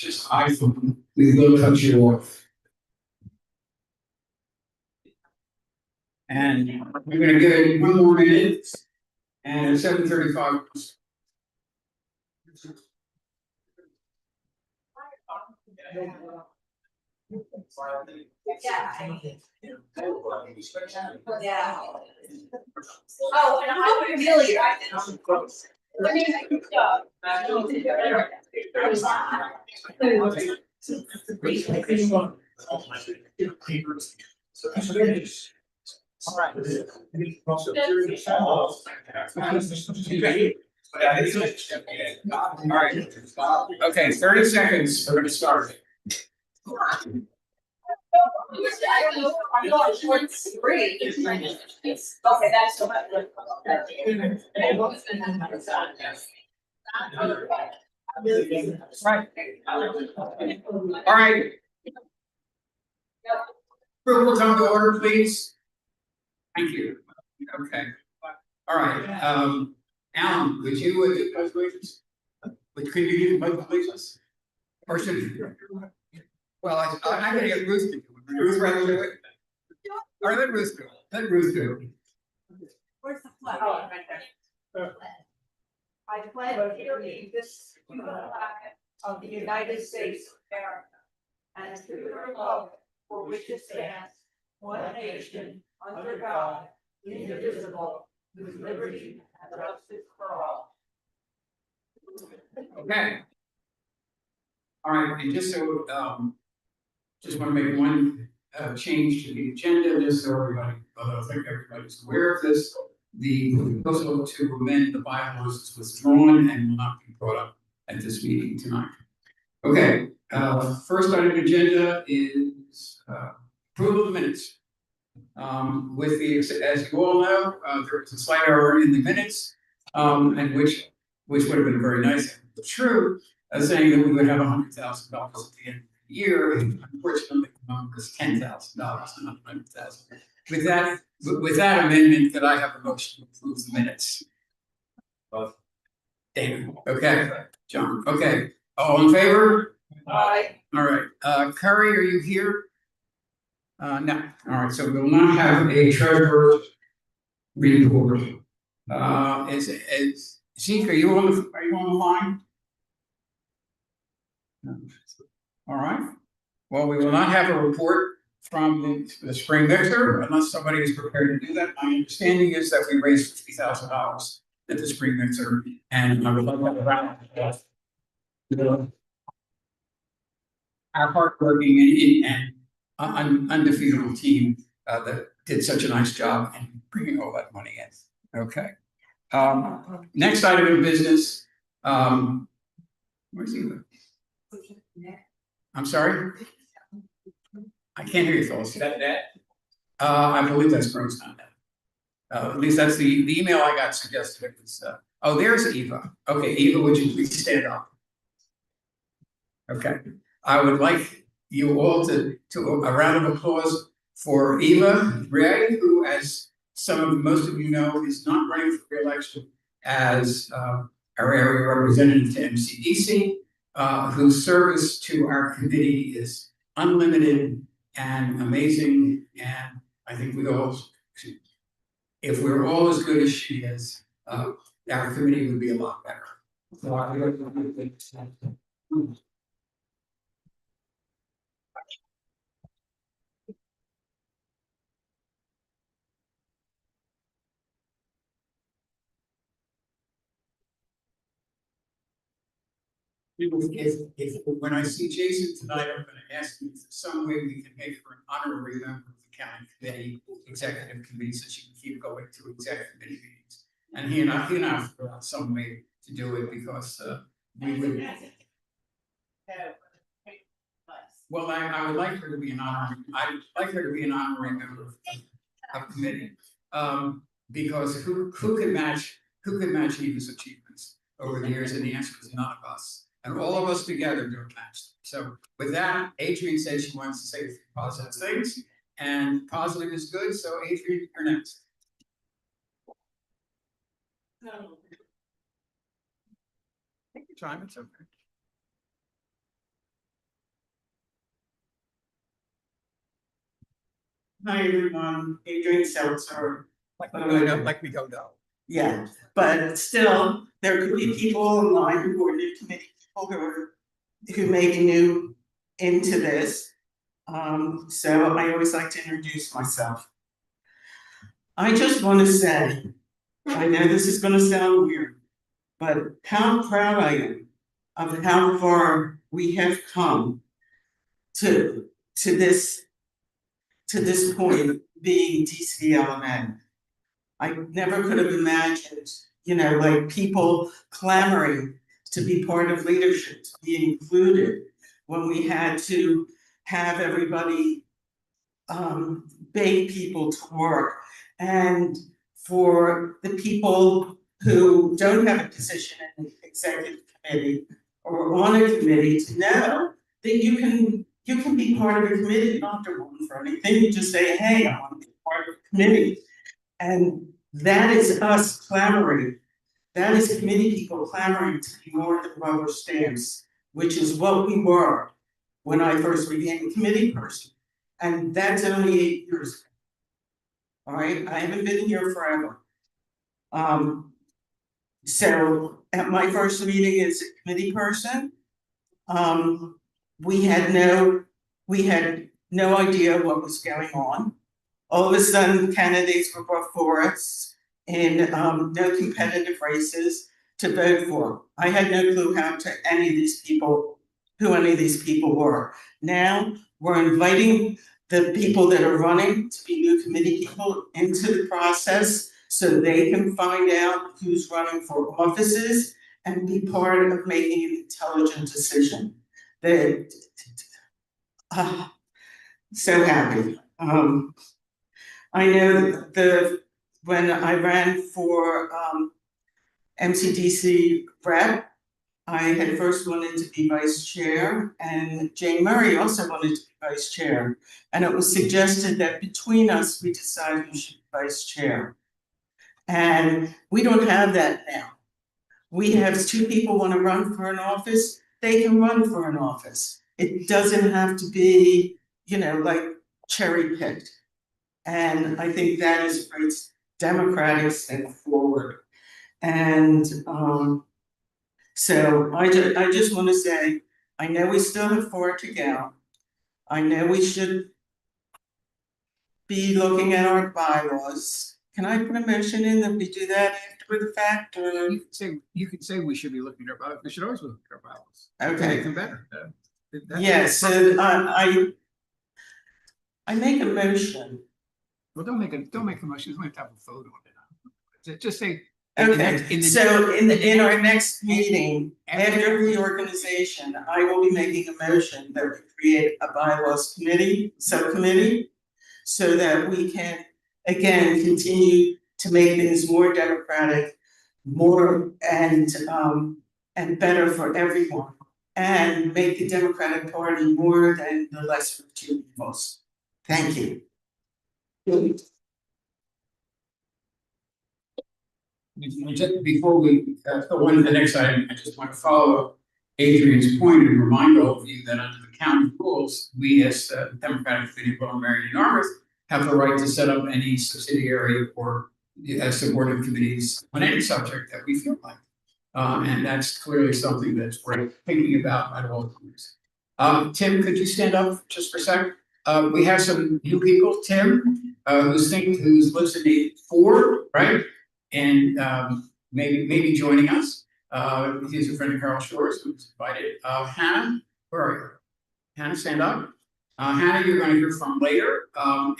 just iPhone, we will cut you off. And we're gonna give it 1 more minute, and at 7:35. Yeah. Oh, and I would really like it. Let me make it stop. All right. All right. Okay, 30 seconds. We're gonna start. Okay, that's so much. Right. All right. Approval come to order, please. Thank you. Okay. All right. Alan, would you do congratulations? Could you do congratulations? Or should you? Well, I'm gonna get Ruth to do it. Ruth rather do it? Or let Ruth do it. Let Ruth do it. Where's the flag? Oh, right there. I pledge allegiance to the flag of the United States of America and to the republic for which it stands, one nation, under God, indivisible, with liberty and justice for all. Okay. All right, and just so, just want to make one change to the agenda, just so everybody, I think everybody's aware of this. The proposal to amend the bylaws is withdrawn and will not be brought up at this meeting tonight. Okay, first item agenda is approval of minutes. With the, as you all know, there was a slight error in the minutes, and which would have been very nice and true, saying that we would have $100,000 at the end of the year. Unfortunately, the number is $10,000, not $100,000. With that amendment, that I have a motion to approve the minutes. David, okay, John, okay, all in favor? Aye. All right, Curry, are you here? No, all right, so we will not have a treasurer report. Zeke, are you on the line? No. All right, well, we will not have a report from the spring mixer unless somebody is prepared to do that. My understanding is that we raised $50,000 at the spring mixer, and I would love to have a round of applause. Our hardworking and undefeatable team that did such a nice job in bringing all that money in. Okay. Next item of business. Where's he? I'm sorry. I can't hear you, Phyllis. Is that net? I believe that's gross, not net. At least that's the email I got suggested. It was, oh, there's Eva. Okay, Eva, would you please stand up? Okay. I would like you all to a round of applause for Eva Ray, who, as most of you know, is not running for re-election as our area representative to MCDC, whose service to our committee is unlimited and amazing. And I think we all, if we're all as good as she is, our committee would be a lot better. So if when I see Jason tonight, I'm going to ask him if there's some way we can make her an honorary member of the county committee, executive committee, so she can keep going to executive committee meetings. And he and I figure out some way to do it because we would. Well, I would like her to be an honorary. I'd like her to be an honorary member of committee, because who can match Eva's achievements over the years? And the answer is none of us. And all of us together don't match them. So with that, Adrian said she wants to say a few positive things, and positive is good. So Adrian, you're next. No. Take your time, it's okay. Hi, everyone, Adrian Seltzer. Like we don't know. Yeah, but still, there could be people in line who are new committee people who may be new into this. So I always like to introduce myself. I just want to say, I know this is gonna sound weird, but how proud I am of how far we have come to this point being DCLMN. I never could have imagined, like people clamoring to be part of leadership, to be included when we had to have everybody beg people to work. And for the people who don't have a position in the executive committee or on a committee to know that you can be part of a committee, you don't have to run for anything, you just say, hey, I want to be part of a committee. And that is us clamoring. That is committee people clamoring to be more than rubber stamps, which is what we were when I first became a committee person. And that's only 8 years ago. All right, I haven't been here forever. So at my first meeting as a committee person, we had no idea what was going on. All of a sudden, candidates were before us in no competitive races to vote for. I had no clue who any of these people were. Now we're inviting the people that are running to be new committee people into the process so they can find out who's running for offices and be part of making an intelligent decision. So happy. I know when I ran for MCDC rep, I had first wanted to be vice chair, and Jane Murray also wanted to be vice chair. And it was suggested that between us, we decide who should be vice chair. And we don't have that now. We have two people want to run for an office, they can run for an office. It doesn't have to be, like cherry picked. And I think that is a great democratic step forward. And so I just want to say, I know we still have 4 to go. I know we should be looking at our bylaws. Can I put a motion in that we do that after the fact, or? You could say we should be looking at our bylaws. We should always look at our bylaws. Okay. Make them better. Yes, so I make a motion. Well, don't make a motion. We have to have a vote on it. Just say. Okay, so in our next meeting, after reorganization, I will be making a motion that we create a bylaws subcommittee, so that we can, again, continue to make things more democratic, more and better for everyone, and make the Democratic Party more than the lesser of two evils. Thank you. Before we go on to the next item, I just want to follow Adrian's point and remind all of you that under the county rules, we as the Democratic Committee of Lower Merion and Yarmouth have the right to set up any subsidiary or supportive committees on any subject that we feel like. And that's clearly something that's worth thinking about at all times. Tim, could you stand up just for a sec? We have some new people, Tim, who's listening 4, right? And maybe joining us. He's a friend of Carol Shores, who's invited. Hannah, where are you? Hannah, stand up. Hannah, you're going to hear from later. And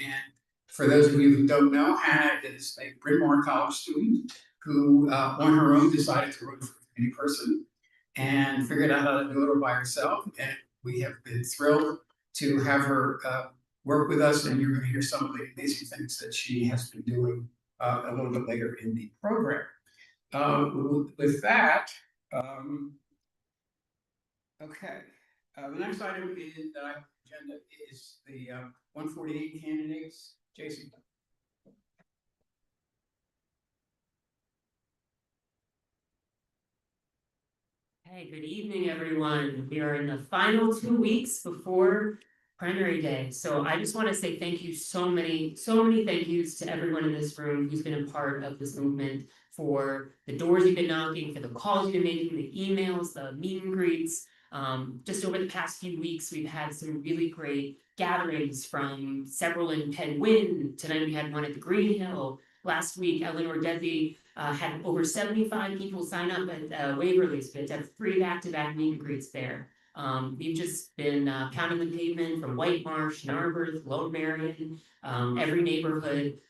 for those of you who don't know, Hannah is a Bryn Mawr College student who, on her own, decided to run for any person and figured out how to do it by herself. And we have been thrilled to have her work with us. And you're going to hear some of the amazing things that she has been doing a little bit later in the program. With that, okay. The next item in the agenda is the 148 candidates. Jason. Hey, good evening, everyone. We are in the final 2 weeks before primary day. So I just want to say thank you, so many thank yous to everyone in this room who's been a part of this movement, for the doors you've been knocking, for the calls you've been making, the emails, the meet and greets. Just over the past few weeks, we've had some really great gatherings, from several in Penn Wynn. Tonight we had one at the Green Hill. Last week, Eleanor Desi had over 75 people sign up at Waverly's. We had to have 3 back-to-back meet and greets there. We've just been pounding the pavement from White Marsh, Narberth, Lower Marion, every neighborhood.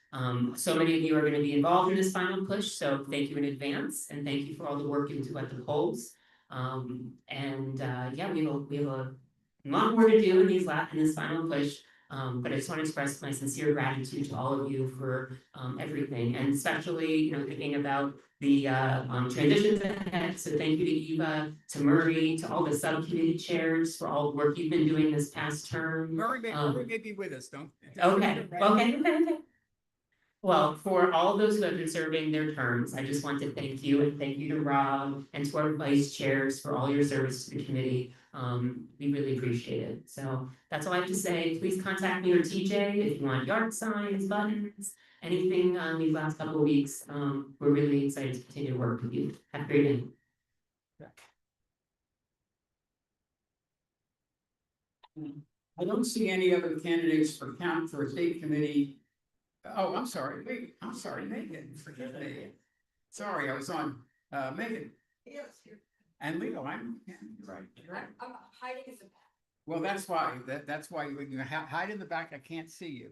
So many of you are going to be involved in this final push, so thank you in advance, and thank you for all the work you do at the polls. Yeah, we have a lot more to do in this final push. But I just want to express my sincere gratitude to all of you for everything, and especially, thinking about the transitions ahead. So thank you to Eva, to Murray, to all the subcommittee chairs for all the work you've been doing this past term. Murray may be with us, don't? Okay. Well, for all those who have been serving their terms, I just want to thank you, and thank you to Rob and to our vice chairs for all your service to the committee. We really appreciate it. So that's all I have to say. Please contact me or TJ if you want yard signs, buttons, anything these last couple of weeks. We're really excited to continue to work with you. Have a great day. I don't see any other candidates for a state committee. Oh, I'm sorry, Megan, forgive me. Sorry, I was on, Megan. Yes, And Leo, you're right. I'm hiding as a. Well, that's why you hide in the back, I can't see you.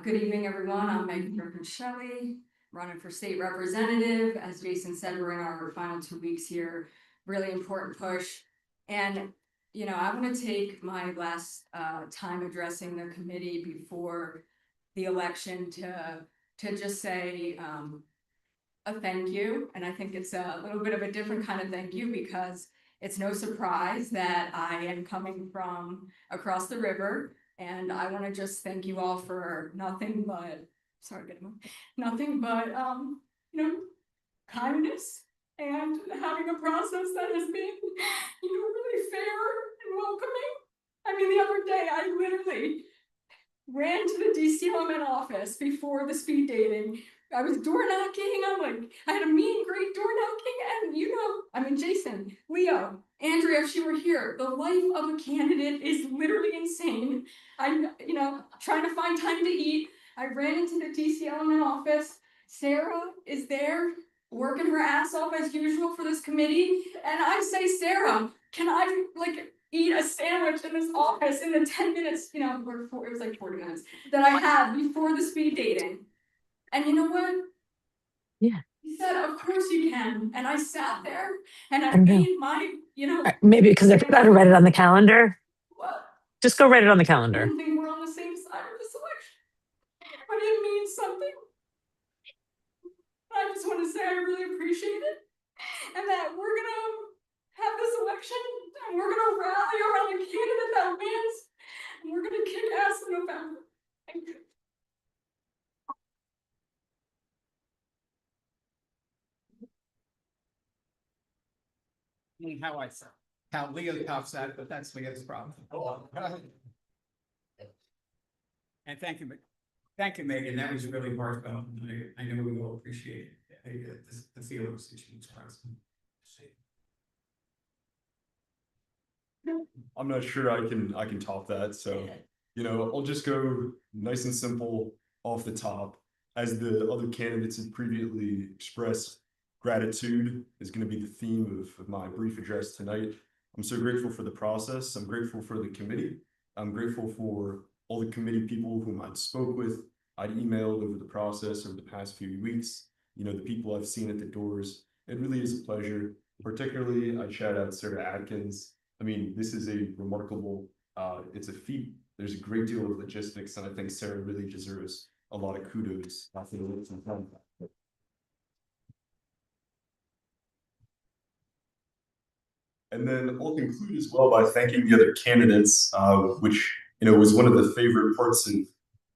Good evening, everyone. I'm Megan Griffin-Shelley, running for state representative. As Jason said, we're in our final 2 weeks here. Really important push. And, I want to take my last time addressing the committee before the election to just say a thank you. And I think it's a little bit of a different kind of thank you, because it's no surprise that I am coming from across the river. And I want to just thank you all for nothing but kindness, and having a process that has been, really fair and welcoming. I mean, the other day I literally ran to the DCLMN office before the speed dating. I was door knocking. I had a meet and greet door knocking, and Jason, Leo, Andrea, if she were here, the life of a candidate is literally insane. I'm, trying to find time to eat. I ran into the DCLMN office. Sarah is there working her ass off as usual for this committee. And I say, Sarah, can I eat a sandwich in this office in the 10 minutes, it was like 40 minutes that I had before the speed dating. And you know what? Yeah. He said, of course you can. And I sat there and I I know. made my, Maybe because I forgot to write it on the calendar. what? Just go write it on the I calendar. didn't think we're on the same side of this election. But it means something. I just want to say I really appreciate it. And that we're going to have this election, and we're going to rally around the candidate that wins. And we're going to kick ass in November. Thank you. How Leo talks that, but that's Leo's problem. And thank you, Megan, that was really heartfelt. I know we all appreciate the feelings that you expressed. I'm not sure I can top that. So, I'll just go nice and simple off the top. As the other candidates have previously expressed, gratitude is going to be the theme of my brief address tonight. I'm so grateful for the process. I'm grateful for the committee. I'm grateful for all the committee people whom I'd spoke with, I'd emailed over the process over the past few weeks, the people I've seen at the doors. It really is a pleasure. Particularly, I'd shout out Sarah Adkins. I mean, this is a remarkable, it's a feat. There's a great deal of logistics, and I think Sarah really deserves a lot of kudos for the work she's done. And then I'll conclude as well by thanking the other candidates, which was one of the favorite parts of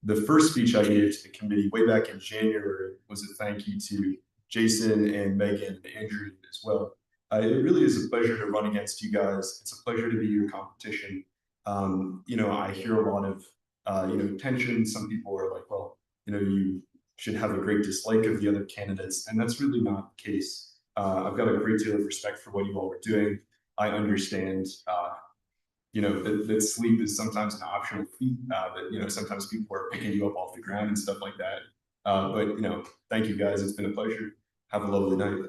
the first speech I gave to the committee way back in January. Was a thank you to Jason and Megan and Andrew as well. It really is a pleasure to run against you guys. It's a pleasure to be your competition. I hear a lot of, tension. Some people are like, well, you should have a great dislike of the other candidates, and that's really not the case. I've got a great deal of respect for what you all are doing. I understand, that sleep is sometimes an optional feat, that, sometimes people are picking you up off the ground and stuff like that. But thank you guys. It's been a pleasure. Have a lovely night.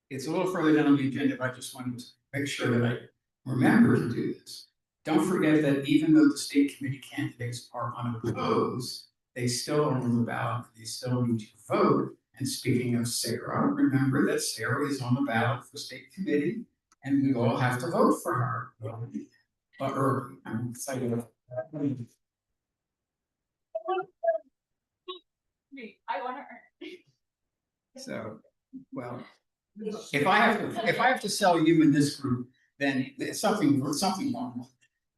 It's a little further down on the agenda, but I just wanted to make sure that I remember to do this. Don't forget that even though the state committee candidates are unopposed, they still are on the ballot, they still need to vote. And speaking of Sarah, remember that Sarah is on the ballot for state committee, and we all have to vote for her. But early, I'm excited about that. I want to. So, well, if I have to sell you in this group, then it's something wrong.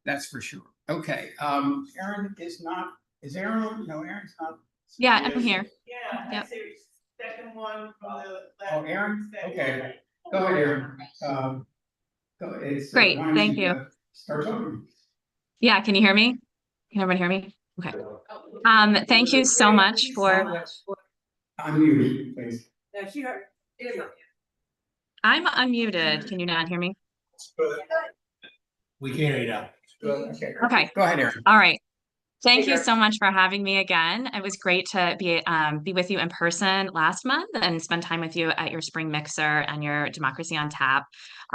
That's for sure. Okay, Erin is Erin, no, Erin's not. Yeah, I'm here. Yeah. Yep. Second one from the. Oh, Erin, okay, go ahead, Erin. Great, why don't thank you. Start talking. Yeah, can you hear me? Can everyone hear me? Okay. Thank you so much for. Unmute you, please. No, she heard. I'm unmuted. Can you not hear me? We can't hear you now. Okay. Go ahead, Erin. All right. Thank you so much for having me again. It was great to be with you in person last month and spend time with you at your spring mixer and your Democracy on Tap.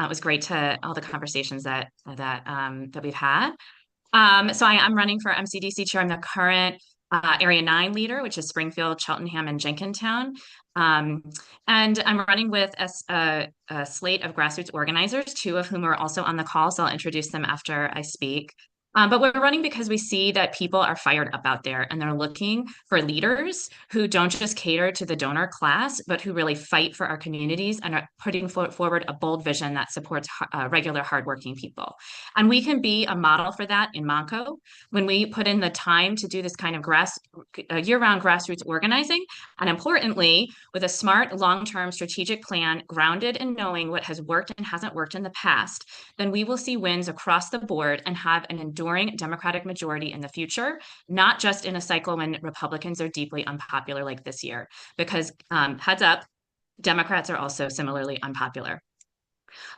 It was great to all the conversations that we've had. So I'm running for MCDC chair. I'm the current Area 9 leader, which is Springfield, Cheltenham, and Jenkintown. And I'm running with a slate of grassroots organizers, 2 of whom are also on the call, so I'll introduce them after I speak. But we're running because we see that people are fired up out there and they're looking for leaders who don't just cater to the donor class, but who really fight for our communities and are putting forward a bold vision that supports regular hardworking people. And we can be a model for that in Monco when we put in the time to do this kind of year-round grassroots organizing. And importantly, with a smart, long-term strategic plan grounded in knowing what has worked and hasn't worked in the past, then we will see wins across the board and have an enduring Democratic majority in the future, not just in a cycle when Republicans are deeply unpopular like this year. Because heads up, Democrats are also similarly unpopular.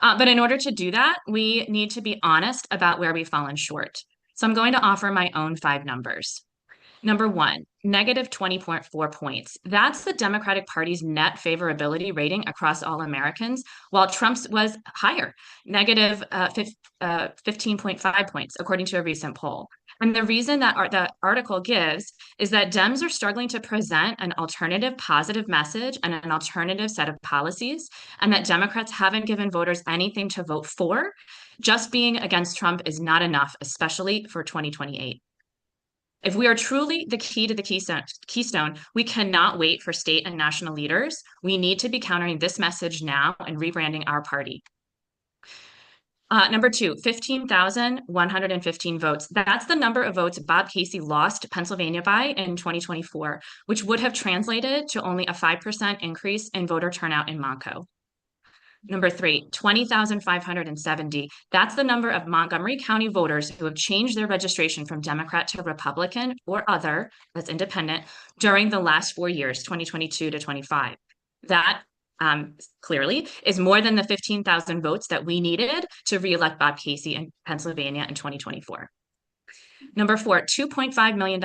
But in order to do that, we need to be honest about where we've fallen short. So I'm going to offer my own 5 numbers. Number 1, negative 20.4 points. That's the Democratic Party's net favorability rating across all Americans, while Trump's was higher, negative 15.5 points, according to a recent poll. And the reason that the article gives is that Dems are struggling to present an alternative positive message and an alternative set of policies, and that Democrats haven't given voters anything to vote for. Just being against Trump is not enough, especially for 2028. If we are truly the key to the keystone, we cannot wait for state and national leaders. We need to be countering this message now and rebranding our party. Number 2, 15,115 votes. That's the number of votes Bob Casey lost Pennsylvania by in 2024, which would have translated to only a 5% increase in voter turnout in Monco. Number 3, 20,570. That's the number of Montgomery County voters who have changed their registration from Democrat to Republican or other, that's independent, during the last 4 years, 2022 to 25. That clearly is more than the 15,000 votes that we needed to reelect Bob Casey in Pennsylvania in 2024. Number 4, $2.5 million.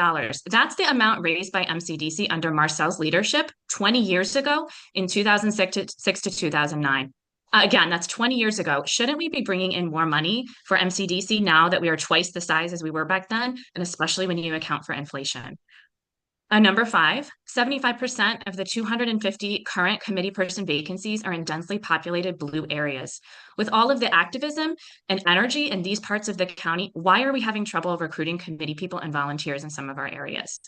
That's the amount raised by MCDC under Marcel's leadership 20 years ago in 2006 to 2009. Again, that's 20 years ago. Shouldn't we be bringing in more money for MCDC now that we are twice the size as we were back then, and especially when you account for inflation? Number 5, 75% of the 250 current committee person vacancies are in densely populated blue areas. With all of the activism and energy in these parts of the county, why are we having trouble recruiting committee people and volunteers in some of our areas?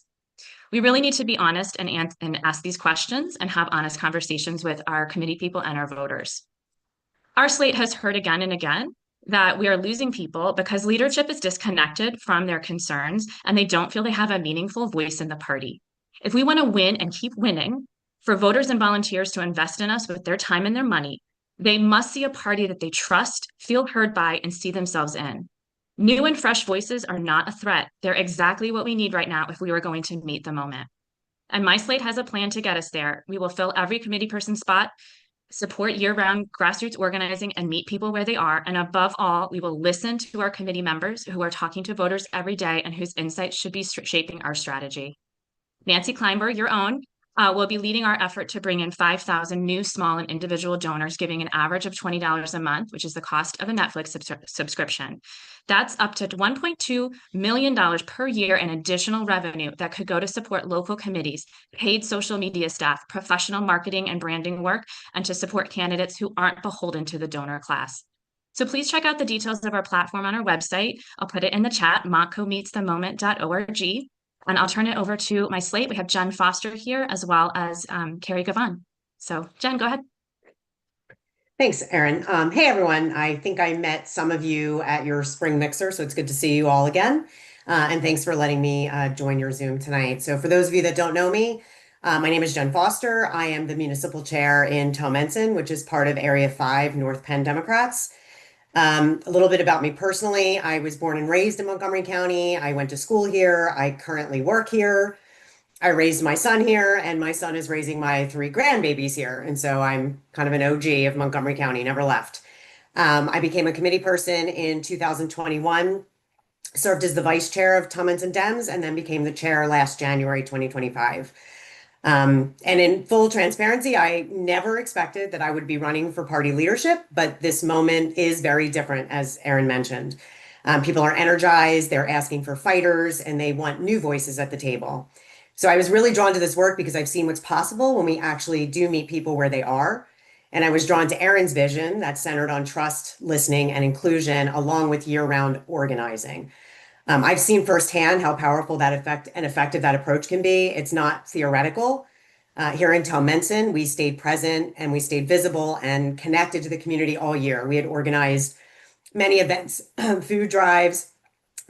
We really need to be honest and ask these questions and have honest conversations with our committee people and our voters. Our slate has heard again and again that we are losing people because leadership is disconnected from their concerns and they don't feel they have a meaningful voice in the party. If we want to win and keep winning, for voters and volunteers to invest in us with their time and their money, they must see a party that they trust, feel heard by, and see themselves in. New and fresh voices are not a threat. They're exactly what we need right now if we were going to meet the moment. And My Slate has a plan to get us there. We will fill every committee person spot, support year-round grassroots organizing, and meet people where they are. And above all, we will listen to our committee members who are talking to voters every day and whose insights should be shaping our strategy. Nancy Kleinberg, your own, will be leading our effort to bring in 5,000 new small and individual donors, giving an average of $20 a month, which is the cost of a Netflix subscription. That's up to $1.2 million per year in additional revenue that could go to support local committees, paid social media staff, professional marketing and branding work, and to support candidates who aren't beholden to the donor class. So please check out the details of our platform on our website. I'll put it in the chat, montcomeetsthemoment.org. And I'll turn it over to my slate. We have Jen Foster here as well as Carrie Gavon. So Jen, go ahead. Thanks, Erin. Hey, everyone. I think I met some of you at your spring mixer, so it's good to see you all again. And thanks for letting me join your Zoom tonight. So for those of you that don't know me, my name is Jen Foster. I am the municipal chair in Towmenson, which is part of Area 5 North Penn Democrats. A little bit about me personally. I was born and raised in Montgomery County. I went to school here. I currently work here. I raised my son here, and my son is raising my 3 grandbabies here. And so I'm kind of an OG of Montgomery County, never left. I became a committee person in 2021, served as the vice chair of Towmenson Dems, and then became the chair last January 2025. And in full transparency, I never expected that I would be running for party leadership, but this moment is very different, as Erin mentioned. People are energized, they're asking for fighters, and they want new voices at the table. So I was really drawn to this work because I've seen what's possible when we actually do meet people where they are. And I was drawn to Erin's vision that's centered on trust, listening, and inclusion, along with year-round organizing. I've seen firsthand how powerful that effective that approach can be. It's not theoretical. Here in Towmenson, we stayed present and we stayed visible and connected to the community all year. We had organized many events, food drives,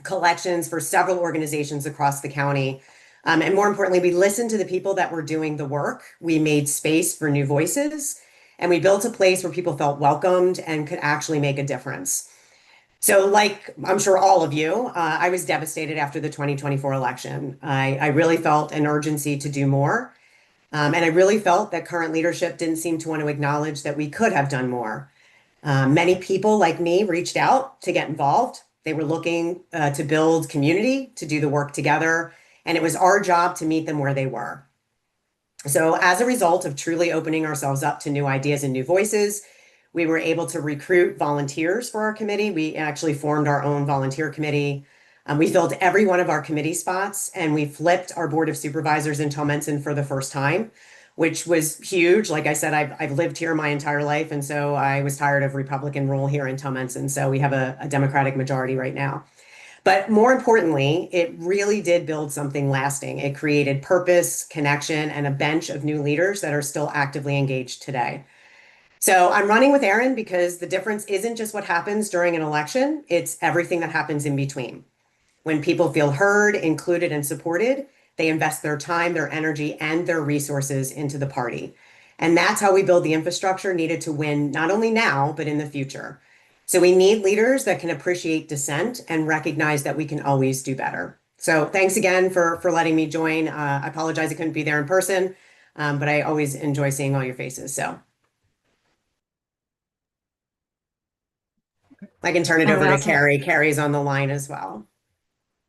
collections for several organizations across the county. And more importantly, we listened to the people that were doing the work. We made space for new voices, and we built a place where people felt welcomed and could actually make a difference. So like I'm sure all of you, I was devastated after the 2024 election. I really felt an urgency to do more. And I really felt that current leadership didn't seem to want to acknowledge that we could have done more. Many people like me reached out to get involved. They were looking to build community, to do the work together. And it was our job to meet them where they were. So as a result of truly opening ourselves up to new ideas and new voices, we were able to recruit volunteers for our committee. We actually formed our own volunteer committee. We filled every one of our committee spots, and we flipped our board of supervisors in Towmenson for the first time, which was huge. Like I said, I've lived here my entire life, and so I was tired of Republican rule here in Towmenson. So we have a Democratic majority right now. But more importantly, it really did build something lasting. It created purpose, connection, and a bench of new leaders that are still actively engaged today. So I'm running with Erin because the difference isn't just what happens during an election, it's everything that happens in between. When people feel heard, included, and supported, they invest their time, their energy, and their resources into the party. And that's how we build the infrastructure needed to win not only now, but in the future. So we need leaders that can appreciate dissent and recognize that we can always do better. So thanks again for letting me join. I apologize I couldn't be there in person, but I always enjoy seeing all your faces. So I can turn it over to Carrie. Carrie's on the line as well.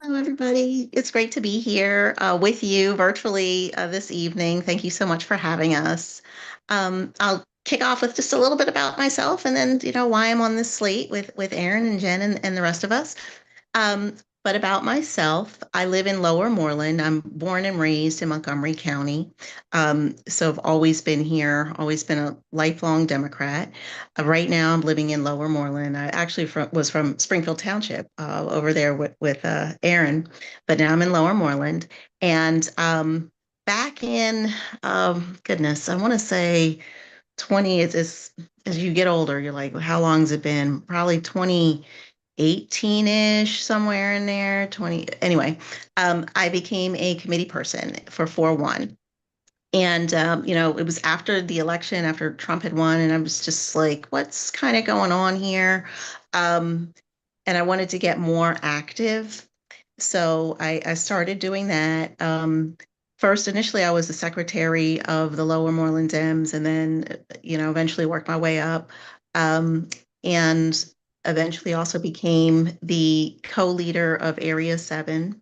Hello, everybody. It's great to be here with you virtually this evening. Thank you so much for having us. I'll kick off with just a little bit about myself and then, why I'm on this slate with Erin and Jen and the rest of us. But about myself, I live in Lower Moreland. I'm born and raised in Montgomery County. So I've always been here, always been a lifelong Democrat. Right now, I'm living in Lower Moreland. I actually was from Springfield Township over there with Erin, but now I'm in Lower Moreland. And back in, goodness, I want to say 20, as you get older, you're like, how long has it been? Probably 20 2018-ish, somewhere in there, 20, anyway, I became a committee person for 4-1. And, it was after the election, after Trump had won, and I was just like, what's kind of going on here? And I wanted to get more active. So I started doing that. First, initially, I was the secretary of the Lower Moreland Dems, and then, eventually worked my way up. And eventually also became the co-leader of Area 7,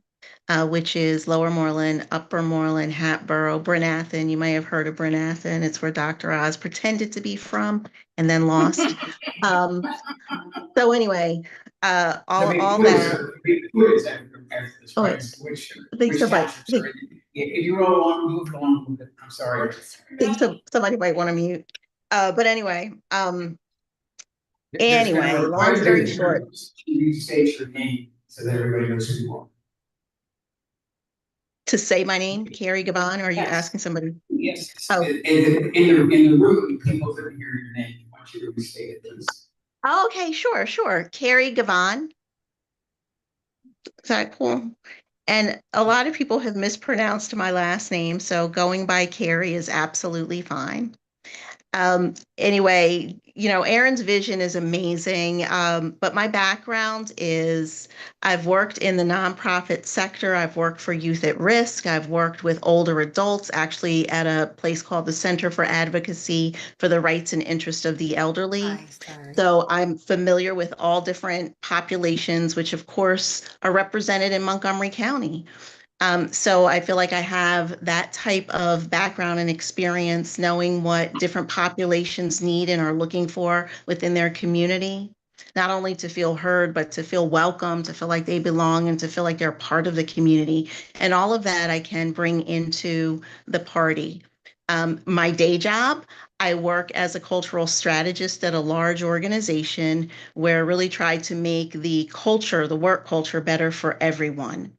which is Lower Moreland, Upper Moreland, Hatboro, Brenathan. You may have heard of Brenathan. It's where Dr. Oz pretended to be from and then lost. So anyway, all that. After this, Oh, right? wait, Which I think somebody, townships are, if you roll along, move along with it, I'm sorry. somebody might want to mute. But anyway, There's been anyway, long quite a story bit of short, you state your name so that everybody knows who you are. to say my name, Carrie Gavon, or are you Yes. asking somebody? Yes. Oh. In the room, people couldn't hear your name. I want you to restate it, please. Okay, sure. Carrie Gavon. Is that cool? And a lot of people have mispronounced my last name, so going by Carrie is absolutely fine. Anyway, Aaron's vision is amazing. But my background is I've worked in the nonprofit sector. I've worked for Youth at Risk. I've worked with older adults, actually at a place called the Center for Advocacy for the Rights and Interest of the Elderly. So I'm familiar with all different populations, which of course are represented in Montgomery County. So I feel like I have that type of background and experience, knowing what different populations need and are looking for within their community, not only to feel heard, but to feel welcome, to feel like they belong, and to feel like they're part of the community. And all of that I can bring into the party. My day job, I work as a cultural strategist at a large organization where I really try to make the culture, the work culture, better for everyone.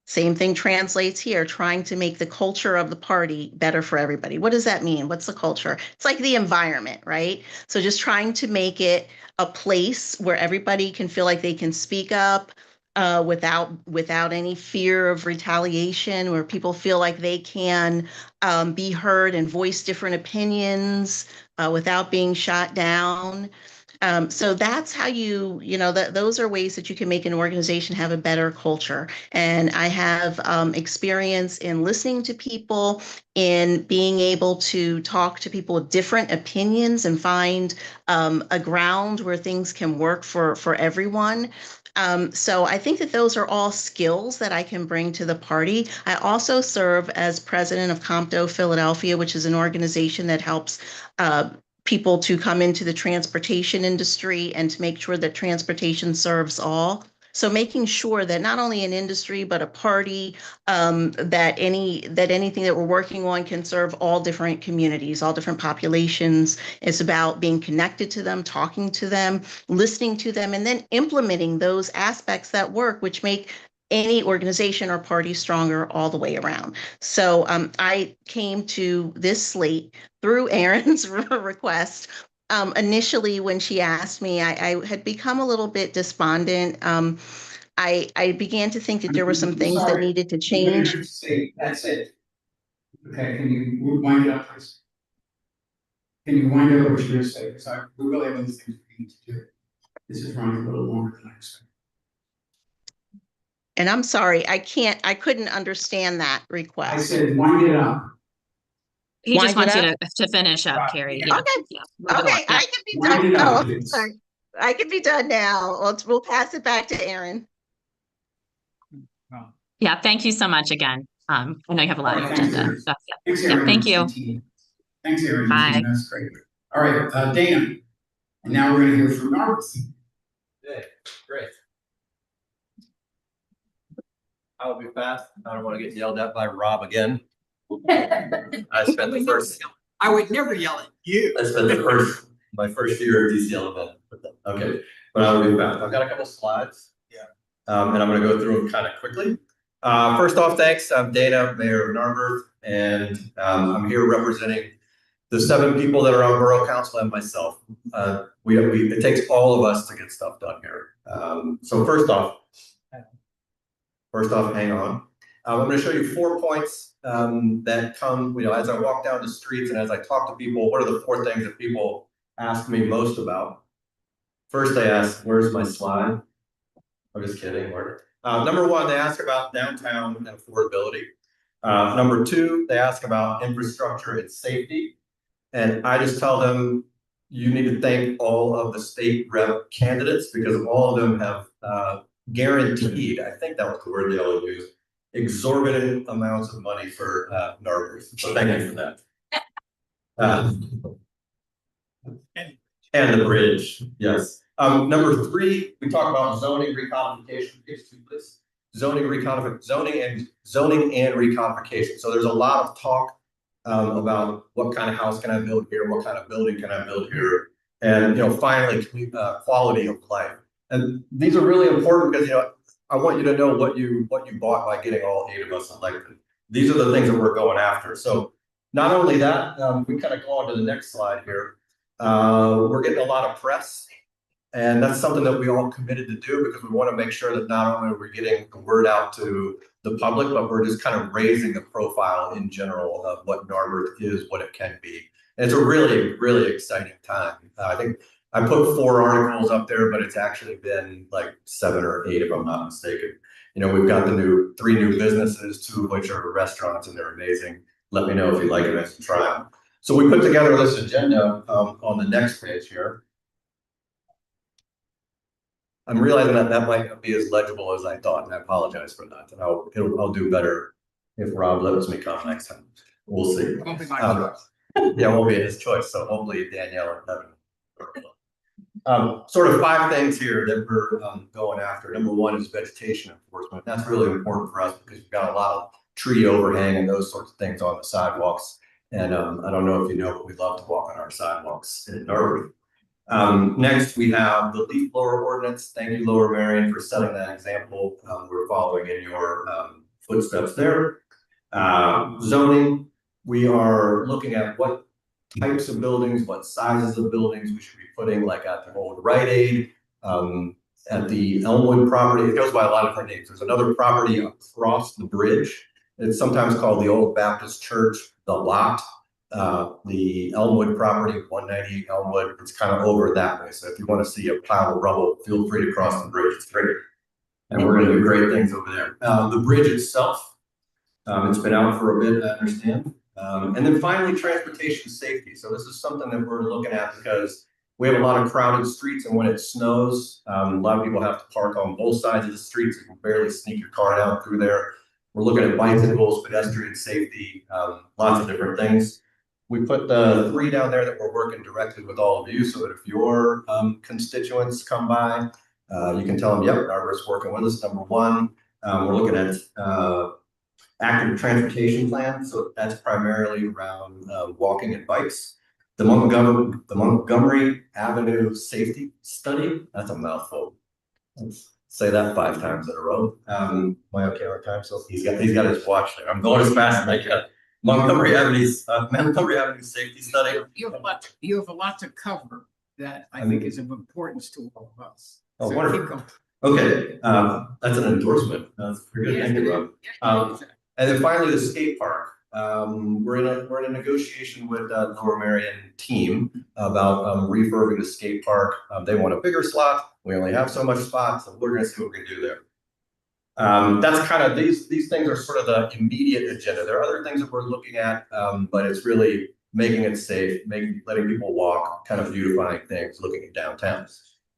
Same thing translates here, trying to make the culture of the party better for everybody. What does that mean? What's the culture? It's like the environment, right? So just trying to make it a place where everybody can feel like they can speak up without any fear of retaliation, where people feel like they can be heard and voice different opinions without being shot down. So that's how those are ways that you can make an organization have a better culture. And I have experience in listening to people, in being able to talk to people with different opinions and find a ground where things can work for everyone. So I think that those are all skills that I can bring to the party. I also serve as president of Compto Philadelphia, which is an organization that helps people to come into the transportation industry and to make sure that transportation serves all. So making sure that not only an industry, but a party, that anything that we're working on can serve all different communities, all different populations. It's about being connected to them, talking to them, listening to them, and then implementing those aspects that work, which make any organization or party stronger all the way around. So I came to this slate through Erin's request. Initially, when she asked me, I had become a little bit despondent. I began to think that there were some things that needed to change. That's it. Okay, can you wind it up, please? Can you wind up what you're going to say? Because we really have other things we need to do. This is running a little longer than I expected. And I'm sorry, I couldn't understand that request. I said, wind it up. He just wants you to finish up, Carrie. Yeah. Okay. Yeah. Okay, I can be done. Oh, sorry. I can be done now. We'll pass it back to Erin. Yeah, thank you so much again. I know you have a lot on your agenda. So, Thanks, yeah, Erin. thank you. Thanks, Erin. Bye. That's great. All right, Dana. And now we're going to hear from Robert. Okay, great. I'll be fast. I don't want to get yelled at by Rob again. I spent the first. I would never yell at you. I spent my first year at DCLMN. Okay, but I will be fast. I've got a couple slides. Yeah. And I'm going to go through them kind of quickly. First off, thanks. I'm Dana, Mayor of Narberth, and I'm here representing the 7 people that are on Borough Council and myself. It takes all of us to get stuff done here. So first off, hang on. I'm going to show you 4 points that come, as I walk down the streets and as I talk to people. What are the 4 things that people ask me most about? First, they ask, "Where's my slide?" I'm just kidding. Number 1, they ask about downtown and affordability. Number 2, they ask about infrastructure and safety. And I just tell them, you need to thank all of the state rep candidates because all of them have guaranteed, I think that was the word they all used, exorbitant amounts of money for Narberth. So thank you for that. And the bridge, yes. Number 3, we talk about zoning recodification. Zoning and recodification. So there's a lot of talk about what kind of house can I build here, what kind of building can I build here, and finally quality of life. And these are really important because I want you to know what you bought by getting all 8 of us elected. These are the things that we're going after. So not only that, we kind of go on to the next slide here. We're getting a lot of press. And that's something that we all committed to do because we want to make sure that not only are we getting the word out to the public, but we're just kind of raising the profile in general of what Narberth is, what it can be. And it's a really, really exciting time. I think I put 4 articles up there, but it's actually been like 7 or 8 if I'm not mistaken. We've got the 3 new businesses, 2 of which are restaurants, and they're amazing. Let me know if you like it and try them. So we put together this agenda on the next page here. I'm realizing that might not be as legible as I thought, and I apologize for that. And I'll do better if Rob lets me come next time. We'll see. It won't be my choice. Yeah, it won't be his choice. So hopefully Danielle and Devin. Sort of 5 things here that we're going after. Number 1 is vegetation enforcement. That's really important for us because we've got a lot of tree overhang and those sorts of things on the sidewalks. And I don't know if you know, but we love to walk on our sidewalks in Narberth. Next, we have the leaf blower ordinance. Thank you, Lower Marion, for setting that example. We're following in your footsteps there. Zoning, we are looking at what types of buildings, what sizes of buildings we should be putting, like at the old Rite Aid, at the Elmwood property. It goes by a lot of different names. There's another property across the bridge. It's sometimes called the Old Baptist Church, the Lot. The Elmwood property, 198 Elmwood, it's kind of over that way. So if you want to see a pile of rubble, feel free to cross the bridge. It's great. And we're going to do great things over there. The bridge itself, it's been out for a bit, I understand. And then finally, transportation safety. So this is something that we're looking at because we have a lot of crowded streets, and when it snows, a lot of people have to park on both sides of the streets. You can barely sneak your car down through there. We're looking at bicycles, pedestrian safety, lots of different things. We put the 3 down there that we're working directly with all of you, so that if your constituents come by, you can tell them, yep, Narberth's working with us. Number 1, we're looking at active transportation plan. So that's primarily around walking and bikes. The Montgomery Avenue Safety Study, that's a mouthful. Let's say that 5 times in a row. Am I okay on time? So he's got his watch there. I'm going as fast as I can. Montgomery Avenue Safety Study. You have a lot to cover that I think is of importance to all of us. Oh, So wonderful. Okay, that's an endorsement. That's pretty good. Thank you, Rob. And then finally, the skate park. We're in a negotiation with the Lower Marion team about refurbing the skate park. They want a bigger slot. We only have so much spots, so we're going to see what we can do there. That's kind of these things are sort of the immediate agenda. There are other things that we're looking at, but it's really making it safe, letting people walk, kind of beautifying things, looking at downtown.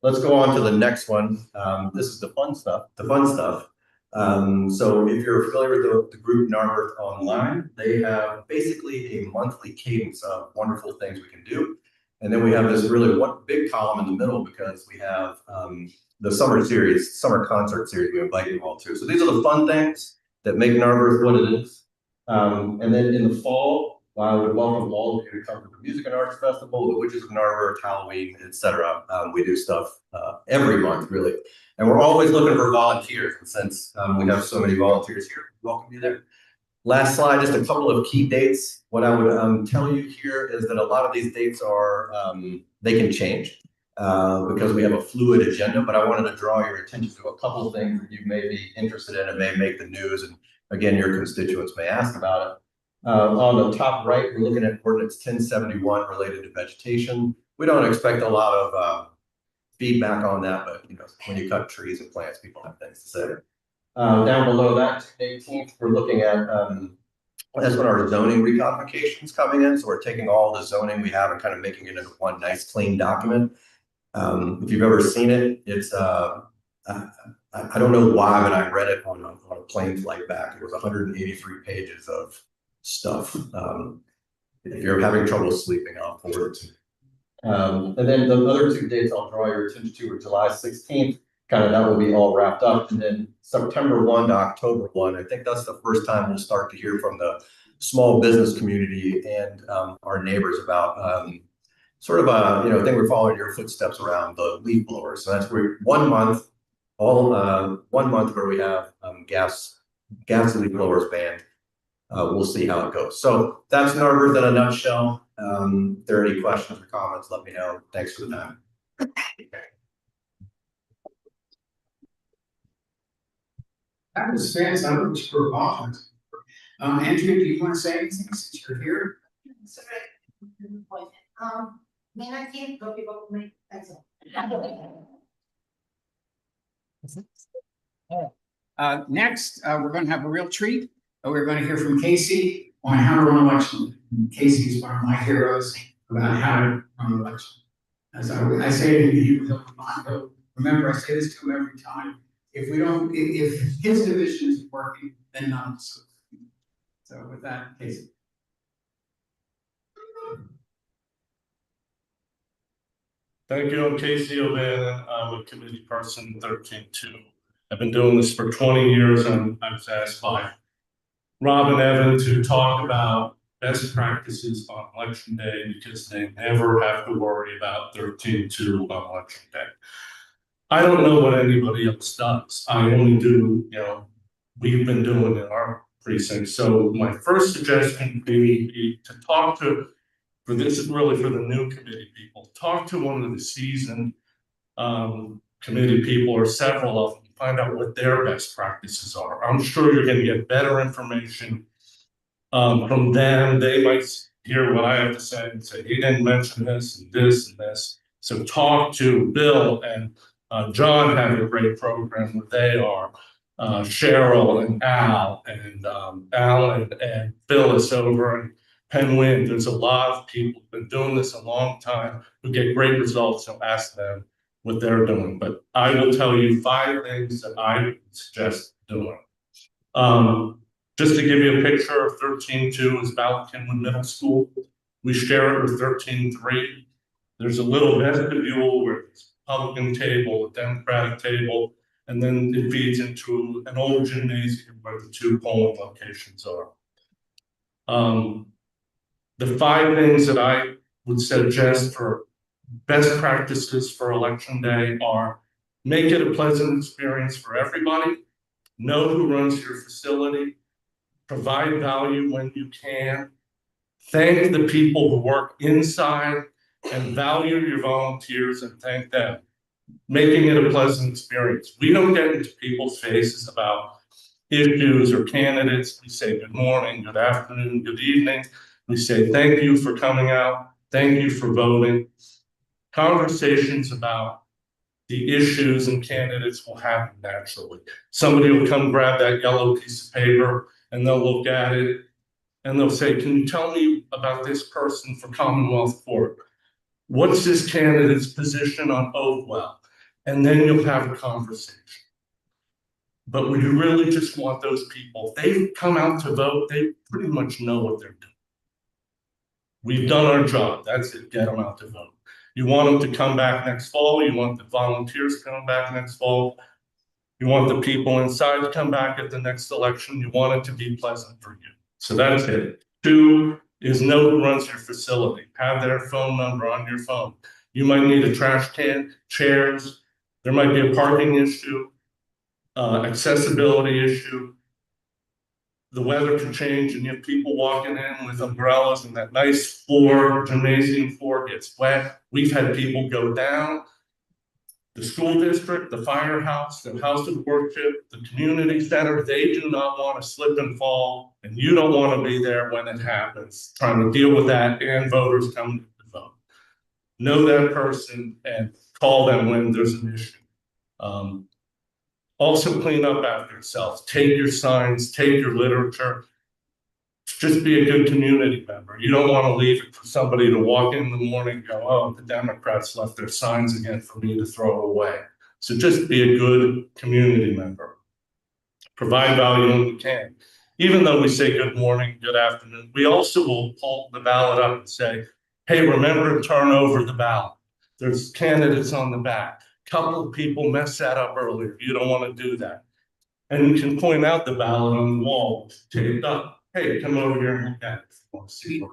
Let's go on to the next one. This is the fun stuff. So if you're familiar with the group Narberth Online, they have basically a monthly cadence of wonderful things we can do. And then we have this really one big column in the middle because we have the summer concert series we invite you all to. So these are the fun things that make Narberth what it is. And then in the fall, I would welcome all of you to come to the Music and Arts Festival, the Witches of Narberth, Halloween, etc. We do stuff every month, really. And we're always looking for volunteers. And since we have so many volunteers here, we welcome you there. Last slide, just a couple of key dates. What I would tell you here is that a lot of these dates are, they can change because we have a fluid agenda, but I wanted to draw your attention to a couple of things that you may be interested in and may make the news. And again, your constituents may ask about it. On the top right, we're looking at ordinance 1071 related to vegetation. We don't expect a lot of feedback on that, but you know, when you cut trees and plants, people have things to say. Down below that, 18th, we're looking at that's when our zoning recodification is coming in. So we're taking all the zoning we have and kind of making it into one nice clean document. If you've ever seen it, it's I don't know why, but I read it on a plane flight back. It was 183 pages of stuff. If you're having trouble sleeping, I'll forward it to you. And then the other two dates I'll draw your attention to are July 16th, kind of that will be all wrapped up. And then September 1 to October 1, I think that's the first time we'll start to hear from the small business community and our neighbors about sort of a, you know, thing we're following your footsteps around the leaf blowers. So that's where 1 month, all 1 month where we have gas leaf blowers banned. We'll see how it goes. So that's Norbert in a nutshell. If there are any questions or comments, let me know. Thanks for the time. That was fast. I was for Boston. Andrea, do you want to say anything since you're here? Next, we're going to have a real treat. We're going to hear from Casey on how to run election. Casey is one of my heroes about how to run an election. As I say to you, remember I say this to him every time. If we don't, if his division isn't working, then none of us. So with that, Casey. Thank you. I'm Casey O'Bannon. I'm a committee person 13-2. I've been doing this for 20 years, and I was asked by Rob and Evan to talk about best practices on election day because they never have to worry about 13-2 on election day. I don't know what anybody else does. I only do, you know, we've been doing in our precinct. So my first suggestion would be to talk to, for this is really for the new committee people, talk to one of the seasoned committee people or several of them, find out what their best practices are. I'm sure you're going to get better information from them. They might hear what I have to say and say, he didn't mention this and this and this. So talk to Bill and John have a great program where they are. Cheryl and Al and Alan and Phyllis over in Penn Wind. There's a lot of people who've been doing this a long time who get great results. So ask them what they're doing. But I will tell you 5 things that I would suggest doing. Just to give you a picture of 13-2 is Ballard-Kinwood Middle School. We share it with 13-3. There's a little vestibule where there's a Republican table, a Democratic table, and then it feeds into an old gymnasium where the 2 polling locations are. The 5 things that I would suggest for best practices for election day are make it a pleasant experience for everybody, know who runs your facility, provide value when you can, thank the people who work inside and value your volunteers and thank them, making it a pleasant experience. We don't get into people's faces about issues or candidates. We say good morning, good afternoon, good evening. We say thank you for coming out, thank you for voting. Conversations about the issues and candidates will happen naturally. Somebody will come grab that yellow piece of paper and they'll look at it and they'll say, can you tell me about this person for Commonwealth Court? What's this candidate's position on Oakwell? And then you'll have a conversation. But we really just want those people, they've come out to vote, they pretty much know what they're doing. We've done our job, that's it, get them out to vote. You want them to come back next fall, you want the volunteers to come back next fall, you want the people inside to come back at the next election, you want it to be pleasant for you. So that's it. 2 is know who runs your facility. Have their phone number on your phone. You might need a trash can, chairs, there might be a parking issue, accessibility issue. the weather can change and you have people walking in with umbrellas and that nice floor, gymnasium floor gets wet. We've had people go down. The school district, the firehouse, the house of worship, the community center, they do not want to slip and fall, and you don't want to be there when it happens, trying to deal with that and voters coming to vote. Know that person and call them when there's an issue. Also clean up after yourselves. Take your signs, take your literature. Just be a good community member. You don't want to leave it for somebody to walk in the morning and go, oh, the Democrats left their signs again for me to throw away. So just be a good community member. Provide value when you can. Even though we say good morning, good afternoon, we also will pull the ballot up and say, hey, remember to turn over the ballot. There's candidates on the back. A couple of people messed that up earlier. You don't want to do that. And you can point out the ballot on the wall, taped up. Hey, come over here and look at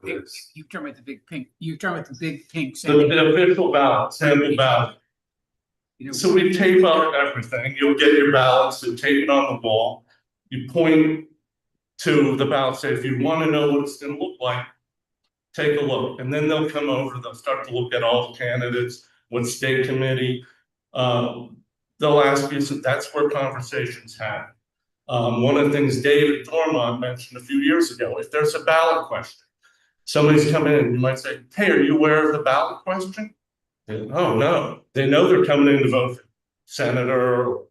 it. You turn with the big pink, you turn with the big pink. The official ballot, sample ballot. So we tape up everything. You'll get your ballots and tape it on the wall. You point to the ballot, say, if you want to know what it's going to look like, take a look. And then they'll come over, they'll start to look at all the candidates, what state committee. They'll ask you, so that's where conversations happen. One of the things David Dormont mentioned a few years ago, if there's a ballot question, somebody's coming in, you might say, hey, are you aware of the ballot question? Oh, no. They know they're coming in to vote for senator or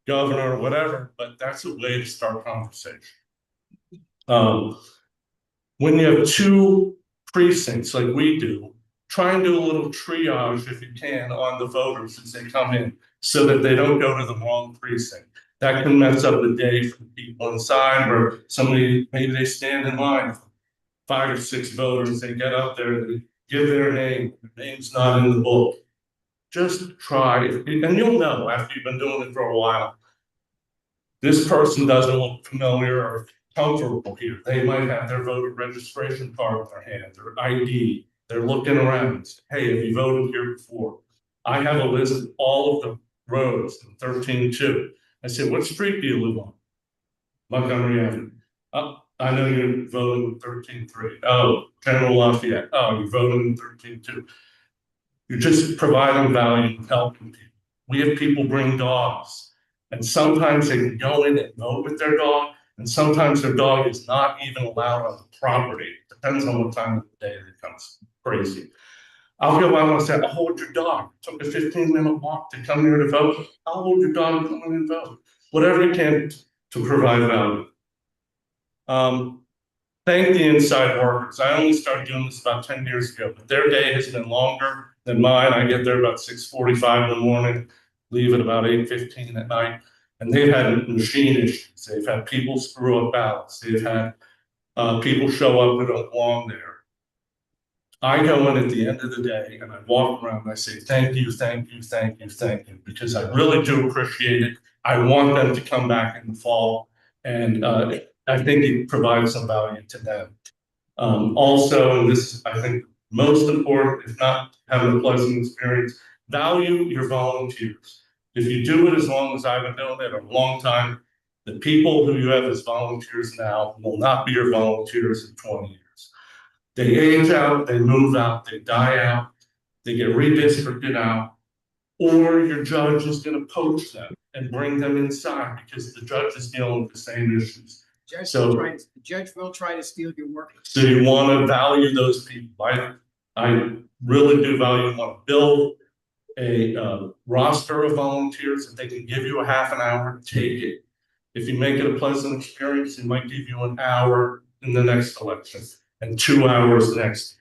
governor or whatever, but that's a way to start conversation. When you have two precincts like we do, try and do a little triage if you can on the voters as they come in so that they don't go to the wrong precinct. That can mess up the day for the people inside, or somebody, maybe they stand in line, 5 or 6 voters, they get up there, they give their name, their name's not in the book. Just try, and you'll know after you've been doing it for a while, this person doesn't look familiar or comfortable here. They might have their voter registration card in their hand, their ID. They're looking around. Hey, have you voted here before? I have a list of all of the roads in 13-2. I said, what street do you live on? Montgomery Avenue. Oh, I know you're voting in 13-3. Oh, General Lafayette. Oh, you're voting in 13-2. You're just providing value and helping people. We have people bring dogs, and sometimes they can go in and vote with their dog, and sometimes their dog is not even allowed on the property. Depends on what time of the day it becomes crazy. I'll go out and say, I'll hold your dog. Took a 15-minute walk to come here to vote. I'll hold your dog and come in and vote. Whatever you can to provide value. Thank the inside workers. I only started doing this about 10 years ago, but their day has been longer than mine. I get there about 6:45 in the morning, leave at about 8:15 at night. And they've had machine issues. They've had people screw up ballots. They've had people show up that don't belong there. I go in at the end of the day and I walk around and I say, thank you, thank you, thank you, thank you, because I really do appreciate it. I want them to come back in the fall, and I think it provides some value to them. Also, and this is, I think, most important, if not having a pleasant experience, value your volunteers. If you do it as long as I've been doing it, a long time, the people who you have as volunteers now will not be your volunteers in 20 years. They age out, they move out, they die out, they get redistricted out, or your judge is going to poach them and bring them inside because the judge is dealing with the same issues. The judge will try to steal your work. So you want to value those people. I really do value, want to build a roster of volunteers that they can give you a half an hour, take it. If you make it a pleasant experience, it might give you an hour in the next election and 2 hours next.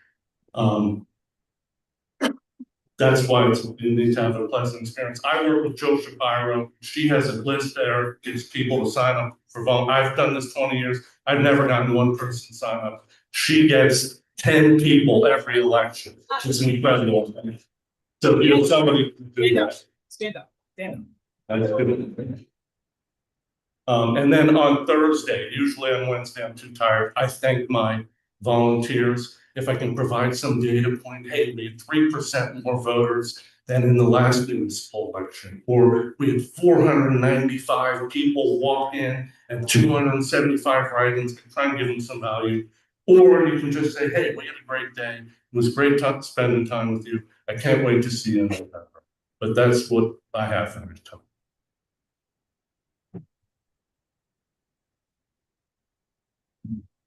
That's why you need to have a pleasant experience. I work with Joe Shapiro. She has a list there, gets people to sign up for vote. I've done this 20 years. I've never gotten one person sign up. She gets 10 people every election, which is incredible. So you know somebody to do that. Stand up. That's good. And then on Thursday, usually on Wednesday, I'm too tired. I thank my volunteers. If I can provide some data point, hey, we had 3% more voters than in the last municipal election, or we had 495 people walk in and 275 write-ins, try and give them some value. Or you can just say, hey, we had a great day. It was great spending time with you. I can't wait to see you in November. But that's what I have for you.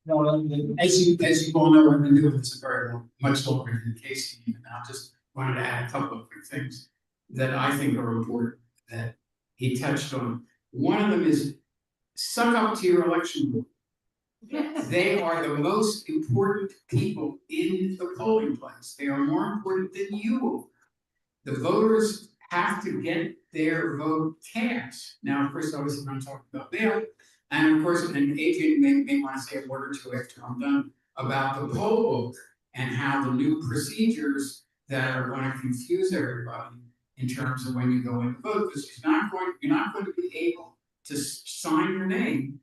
No, as you all know, I've been doing this very much longer than Casey, and I just wanted to add a couple of quick things that I think are important that he touched on. One of them is suck up to your election board. They are the most important people in the polling place. They are more important than you. The voters have to get their vote cast. Now, of course, obviously, I'm talking about mail. And of course, and Adrian may want to say a word or two after I'm done about the poll book and how the new procedures that are going to confuse everybody in terms of when you go in to vote, because you're not going to be able to sign your name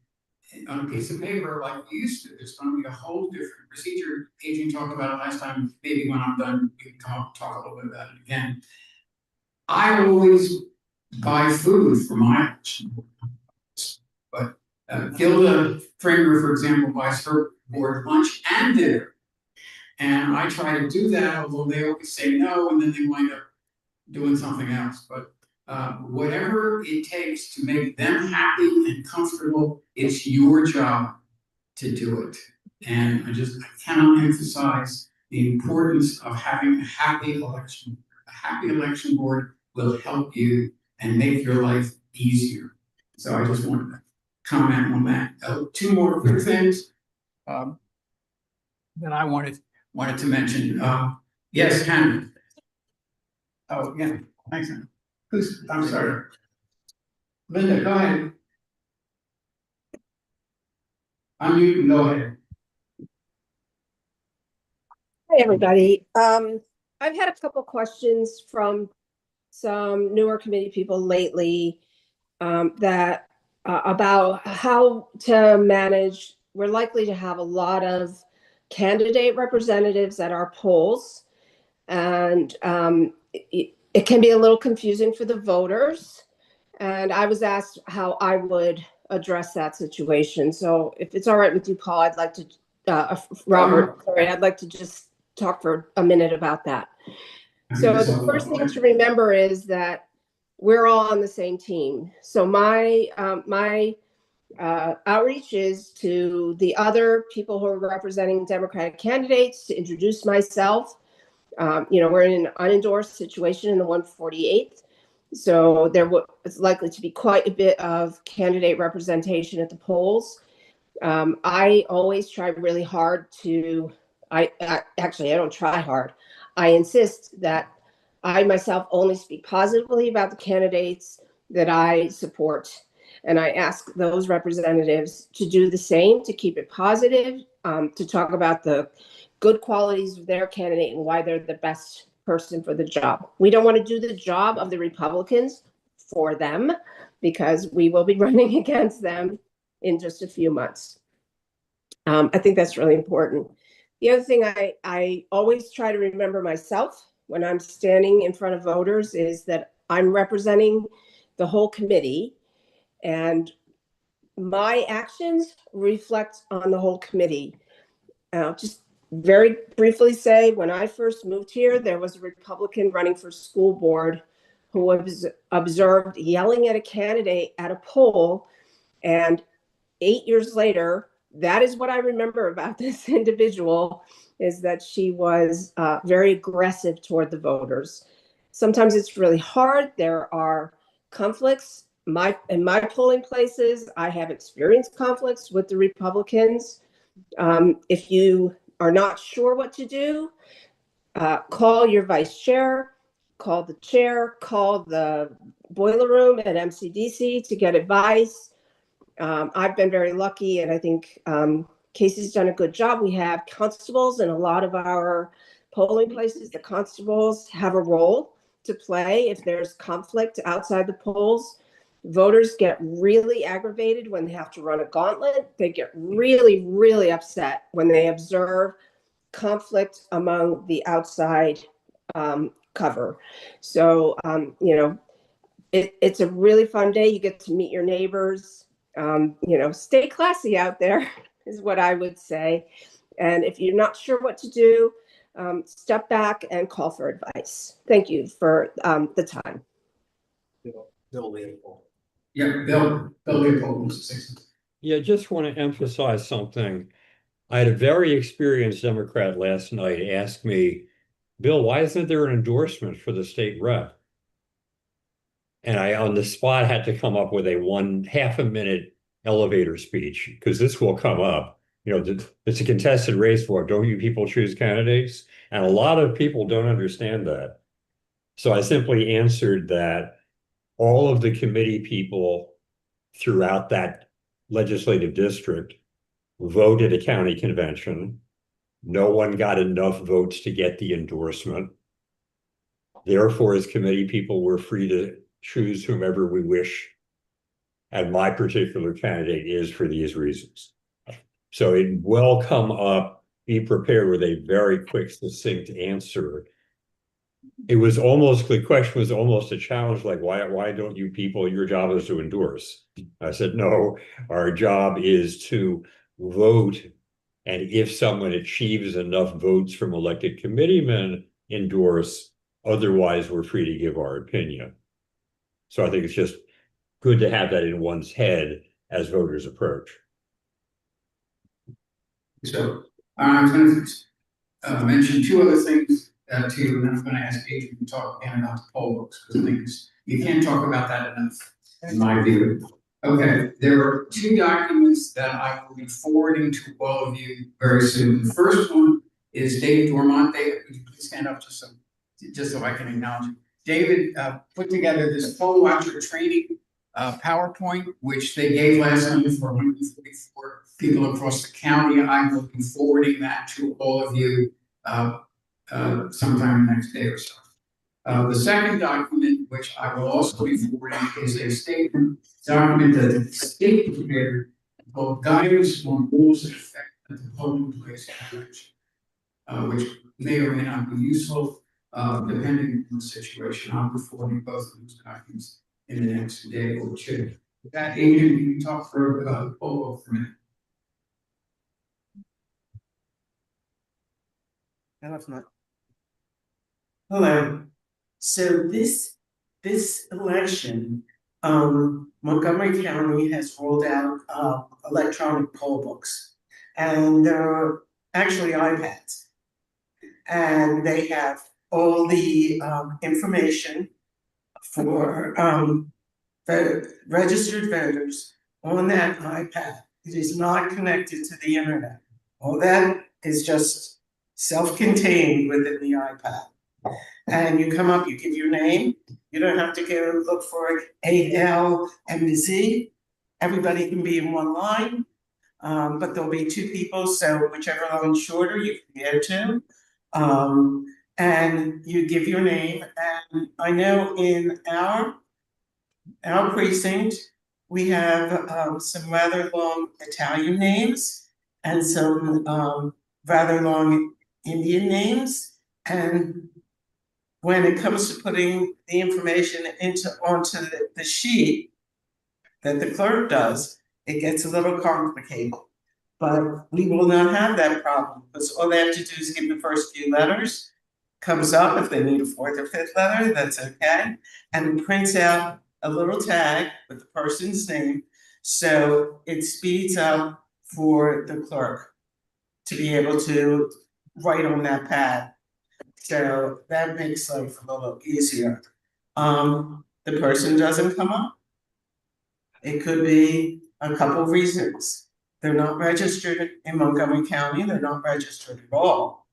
on a piece of paper like we used to. There's going to be a whole different procedure. Adrian talked about it last time. Maybe when I'm done, we can talk a little bit about it again. I always buy food for my election, but Gilda Framer, for example, buys her board lunch and dinner. And I try to do that, although they always say no, and then they wind up doing something else. But whatever it takes to make them happy and comfortable, it's your job to do it. And I cannot emphasize the importance of having a happy election. A happy election board will help you and make your life easier. So I just wanted to comment on that. Two more quick things that I wanted to mention. Yes, Hannah. Oh, yeah, thanks. I'm sorry. Linda, go ahead. Unmute and go ahead. Hey, everybody. I've had a couple questions from some newer committee people lately that about how to manage. We're likely to have a lot of candidate representatives at our polls, and it can be a little confusing for the voters. And I was asked how I would address that situation. So if it's all right with you, Paul, I'd like to, Robert, sorry, I'd like to just talk for a minute about that. So the first thing to remember is that we're all on the same team. So my outreach is to the other people who are representing Democratic candidates to introduce myself. We're in an unendorsed situation in the 148th. So there is likely to be quite a bit of candidate representation at the polls. I always try really hard to, I don't try hard. I insist that I myself only speak positively about the candidates that I support. And I ask those representatives to do the same, to keep it positive, to talk about the good qualities of their candidate and why they're the best person for the job. We don't want to do the job of the Republicans for them because we will be running against them in just a few months. I think that's really important. The other thing I always try to remember myself when I'm standing in front of voters is that I'm representing the whole committee, and my actions reflect on the whole committee. Just very briefly say, when I first moved here, there was a Republican running for school board who was observed yelling at a candidate at a poll, and 8 years later, that is what I remember about this individual, is that she was very aggressive toward the voters. Sometimes it's really hard. There are conflicts. In my polling places, I have experienced conflicts with the Republicans. If you are not sure what to do, call your vice chair, call the chair, call the boiler room at MCDC to get advice. I've been very lucky, and I think Casey's done a good job. We have constables in a lot of our polling places. The constables have a role to play if there's conflict outside the polls. Voters get really aggravated when they have to run a gauntlet. They get really, really upset when they observe conflict among the outside cover. So, it's a really fun day. You get to meet your neighbors. Stay classy out there is what I would say. And if you're not sure what to do, step back and call for advice. Thank you for the time. Bill Leopold. Yeah, Bill Leopold wants to say something. Yeah, just want to emphasize something. I had a very experienced Democrat last night ask me, Bill, why isn't there an endorsement for the state rep? And I, on the spot, had to come up with a half a minute elevator speech because this will come up. It's a contested race for don't you people choose candidates? And a lot of people don't understand that. So I simply answered that all of the committee people throughout that legislative district vote at a county convention. No one got enough votes to get the endorsement. Therefore, as committee people, we're free to choose whomever we wish. And my particular candidate is for these reasons. So it will come up, be prepared with a very quick, succinct answer. The question was almost a challenge, like, why don't you people, your job is to endorse? I said, no, our job is to vote. And if someone achieves enough votes from elected committeemen, endorse. Otherwise, we're free to give our opinion. So I think it's just good to have that in one's head as voters approach. So I'm going to mention two other things to you, and then I'm going to ask Adrian to talk again about the poll books, because I think you can't talk about that enough, in my view. Okay, there are two documents that I will be forwarding to all of you very soon. The first one is David Dormont. David, would you please stand up just so I can acknowledge you. David put together this poll watcher training PowerPoint, which they gave last night for 144 people across the county. I will be forwarding that to all of you sometime next day or so. The second document, which I will also be forwarding, is a statement document that the state prepared called Guidance on Rules that Affect the Polling Place Average, which may or may not be useful depending on the situation. I'll be forwarding both of those documents in the next day or two. With that, Adrian, can you talk further about the poll for a minute? Hello. So this election, Montgomery County has rolled out electronic poll books, and they're actually iPads, and they have all the information for the registered voters on that iPad. It is not connected to the internet. All that is just self-contained within the iPad. And you come up, you give your name. You don't have to go look for A-L and Z. Everybody can be in one line, but there'll be two people. So whichever line shorter you can go to. And you give your name. And I know in our precinct, we have some rather long Italian names and some rather long Indian names. And when it comes to putting the information onto the sheet that the clerk does, it gets a little complicated. But we will not have that problem, because all they have to do is give the first few letters, comes up. If they need a fourth or fifth letter, that's okay, and it prints out a little tag with the person's name, so it speeds up for the clerk to be able to write on that pad. So that makes life a little easier. The person doesn't come up. It could be a couple of reasons. They're not registered in Montgomery County. They're not registered at all.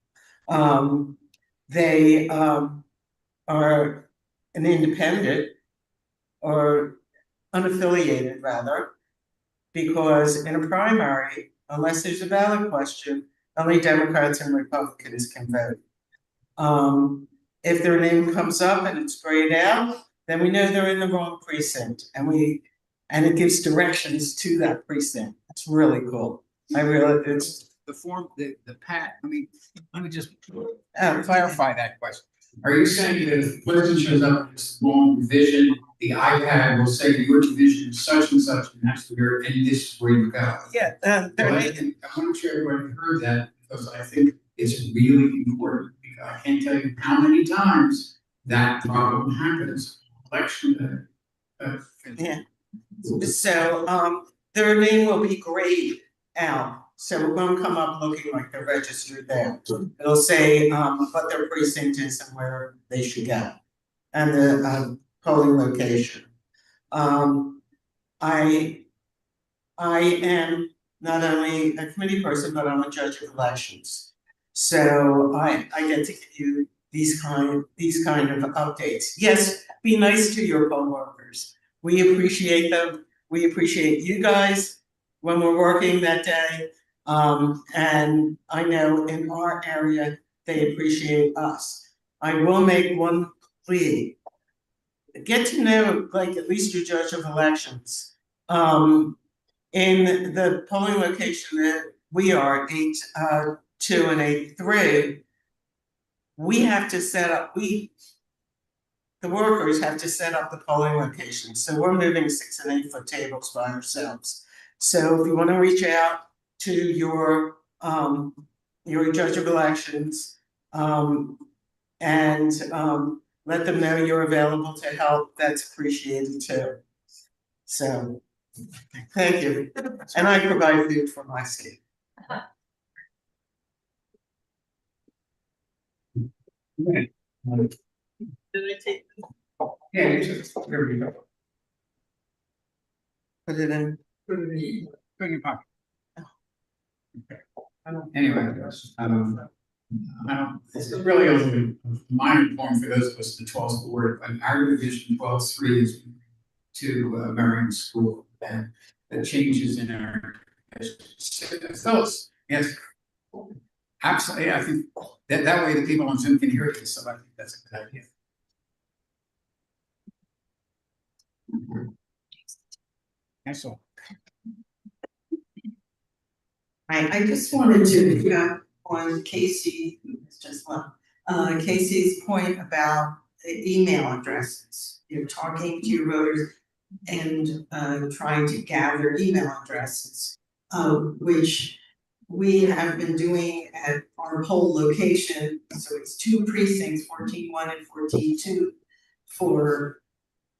They are an independent or unaffiliated rather, because in a primary, unless there's a ballot question, only Democrats and Republicans can vote. If their name comes up and it's grayed out, then we know they're in the wrong precinct, and it gives directions to that precinct. It's really cool. It's the form, the pad. I mean, let me just clarify that question. Are you saying that if the person shows up with this long division, the iPad will say your division is such and such, and that's where, and this is where you go? Yeah, Well, I want to sure everybody heard that, because I think it's really important, because I can't tell you how many times that problem happens, election day. Yeah. So, their name will be grayed out, so it won't come up looking like they're registered there. It'll say, what their precinct is and where they should go, and the, polling location. I am not only a committee person, but I'm a judge of elections. So I get to give you these kind of updates. Yes, be nice to your poll workers. We appreciate them. We appreciate you guys when we're working that day. And I know in our area, they appreciate us. I will make one plea. Get to know, like, at least your judge of elections. In the polling location that we are, 8-2 and 8-3, we have to set up, the workers have to set up the polling location. So we're moving 6 and 8 foot tables by ourselves. So if you want to reach out to your judge of elections, and let them know you're available to help, that's appreciated too. So, thank you. And I provide food for my state. Right. Did I take? Yeah, you just, there we go. Put it in. Put it in your pocket. Okay. Anyway, I don't, this is really only a minor point for those of us in the 12th ward, but our division 12-3 is to Marion School, and the changes in our thoughts. Yes, absolutely. I think that way the people on Zoom can hear it, so I think that's a good idea. That's all. I just wanted to pick up on Casey, who's just left, Casey's point about the email addresses. You're talking to your voters and trying to gather email addresses, which we have been doing at our poll location. So it's 2 precincts, 14-1 and 14-2, for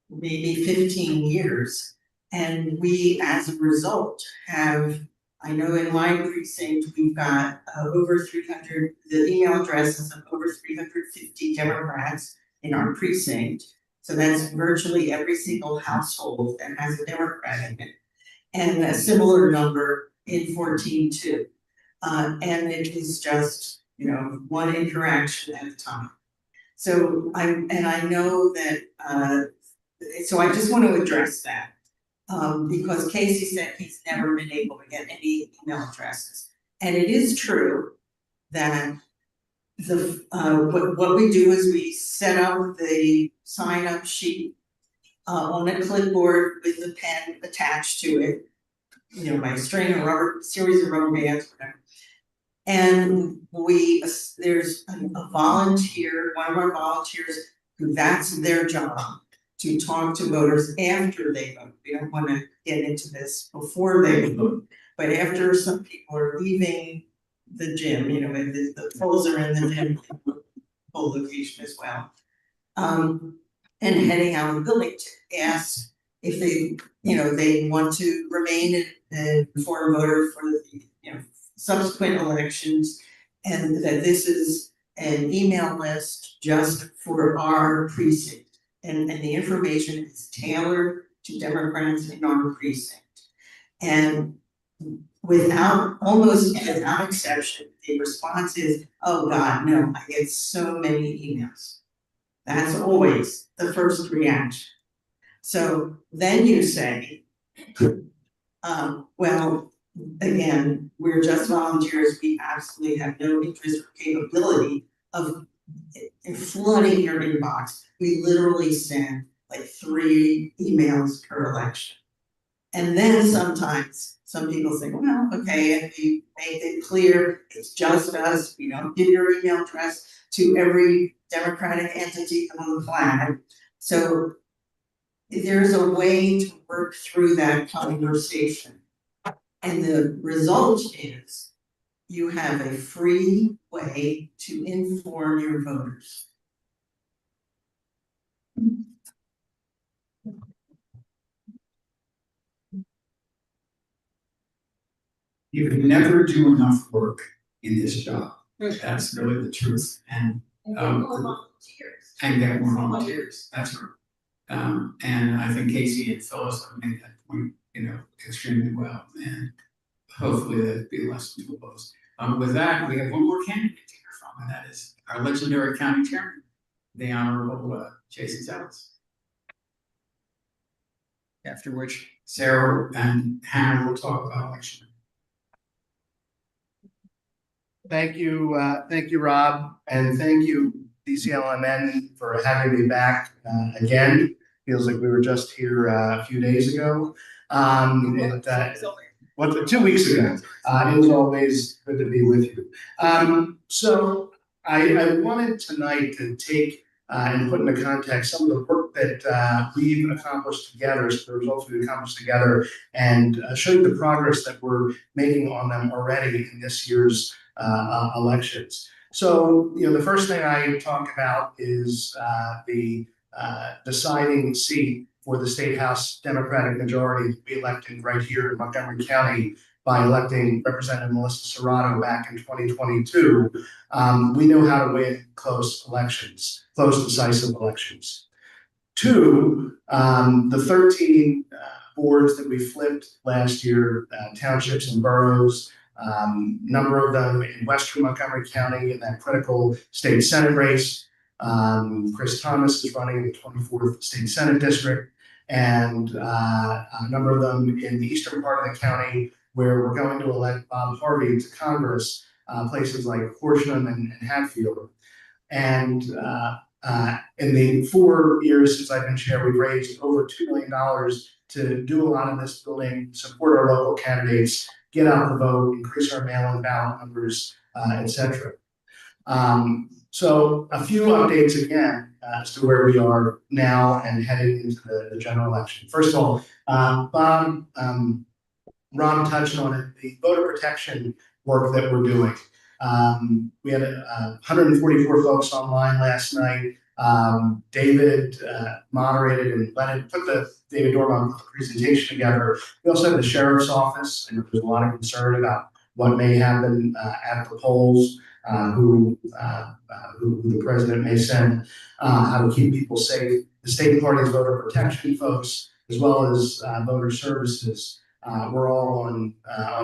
maybe 15 years. And we, as a result, have, I know in my precinct, we've got over 300, the email addresses of over 350 Democrats in our precinct. So that's virtually every single household that has a Democrat in it. And a similar number in 14-2. And it is just, one interaction at a time. So I know that, so I just want to address that. Because Casey said he's never been able to get any email addresses. And it is true that what we do is we set up the sign up sheet on a clipboard with the pen attached to it, by a string of rubber, series of rubber bands, whatever. And there's a volunteer, one of our volunteers, who that's their job, to talk to voters after they vote. We don't want to get into this before they vote, but after some people are leaving the gym, and the polls are in the gym, poll location as well. And heading out of the building to ask if they want to remain an informed voter for the, subsequent elections, and that this is an email list just for our precinct. And the information is tailored to Democrats in our precinct. And almost without exception, the response is, oh God, no, I get so many emails. That's always the first reaction. So then you say, well, again, we're just volunteers. We absolutely have no interest or capability of flooding your inbox. We literally send like 3 emails per election. And then sometimes some people say, well, okay, and we made it clear, it's just us, we don't give your email address to every Democratic entity on the planet. So there's a way to work through that conversation. And the result is you have a free way to inform your voters. You can never do enough work in this job. That's really the truth. And get more volunteers. That's right. And I think Casey and Phyllis have made that point, extremely well. And hopefully that'll be a lesson to a close. With that, we have one more candidate to hear from, and that is our legendary county chairman, the Honorable Jason Zells. After which Sarah and Hannah will talk about election. Thank you, Rob, and thank you, DCLMN, for having me back again. Feels like we were just here a few days ago. 2 weeks ago. It was always good to be with you. So I wanted tonight to take and put into context some of the work that we've accomplished together, so the results we've accomplished together, and show you the progress that we're making on them already in this year's elections. So, the first thing I talk about is the deciding seat for the State House Democratic majority to be elected right here in Montgomery County by electing Representative Melissa Serrato back in 2022. We know how to win close elections, close decisive elections. Two, the 13 boards that we flipped last year, townships and boroughs, number of them in Western Montgomery County in that critical state Senate race. Chris Thomas is running in the 24th State Senate District, and a number of them in the eastern part of the county where we're going to elect Bob Harvey to Congress, places like Horsham and Hatfield. And in the 4 years since I've been chair, we've raised over $2 million to do a lot of this building, support our local candidates, get out the vote, increase our mail-in ballot numbers, etc. So a few updates again as to where we are now and heading into the general election. First of all, Bob, Ron touched on it, the voter protection work that we're doing. We had 144 folks online last night. David moderated and put the David Dorman presentation together. We also have the sheriff's office, and there's a lot of concern about what may happen at the polls, who the president may send, how to keep people safe. The state party's voter protection folks, as well as voter services, we're all on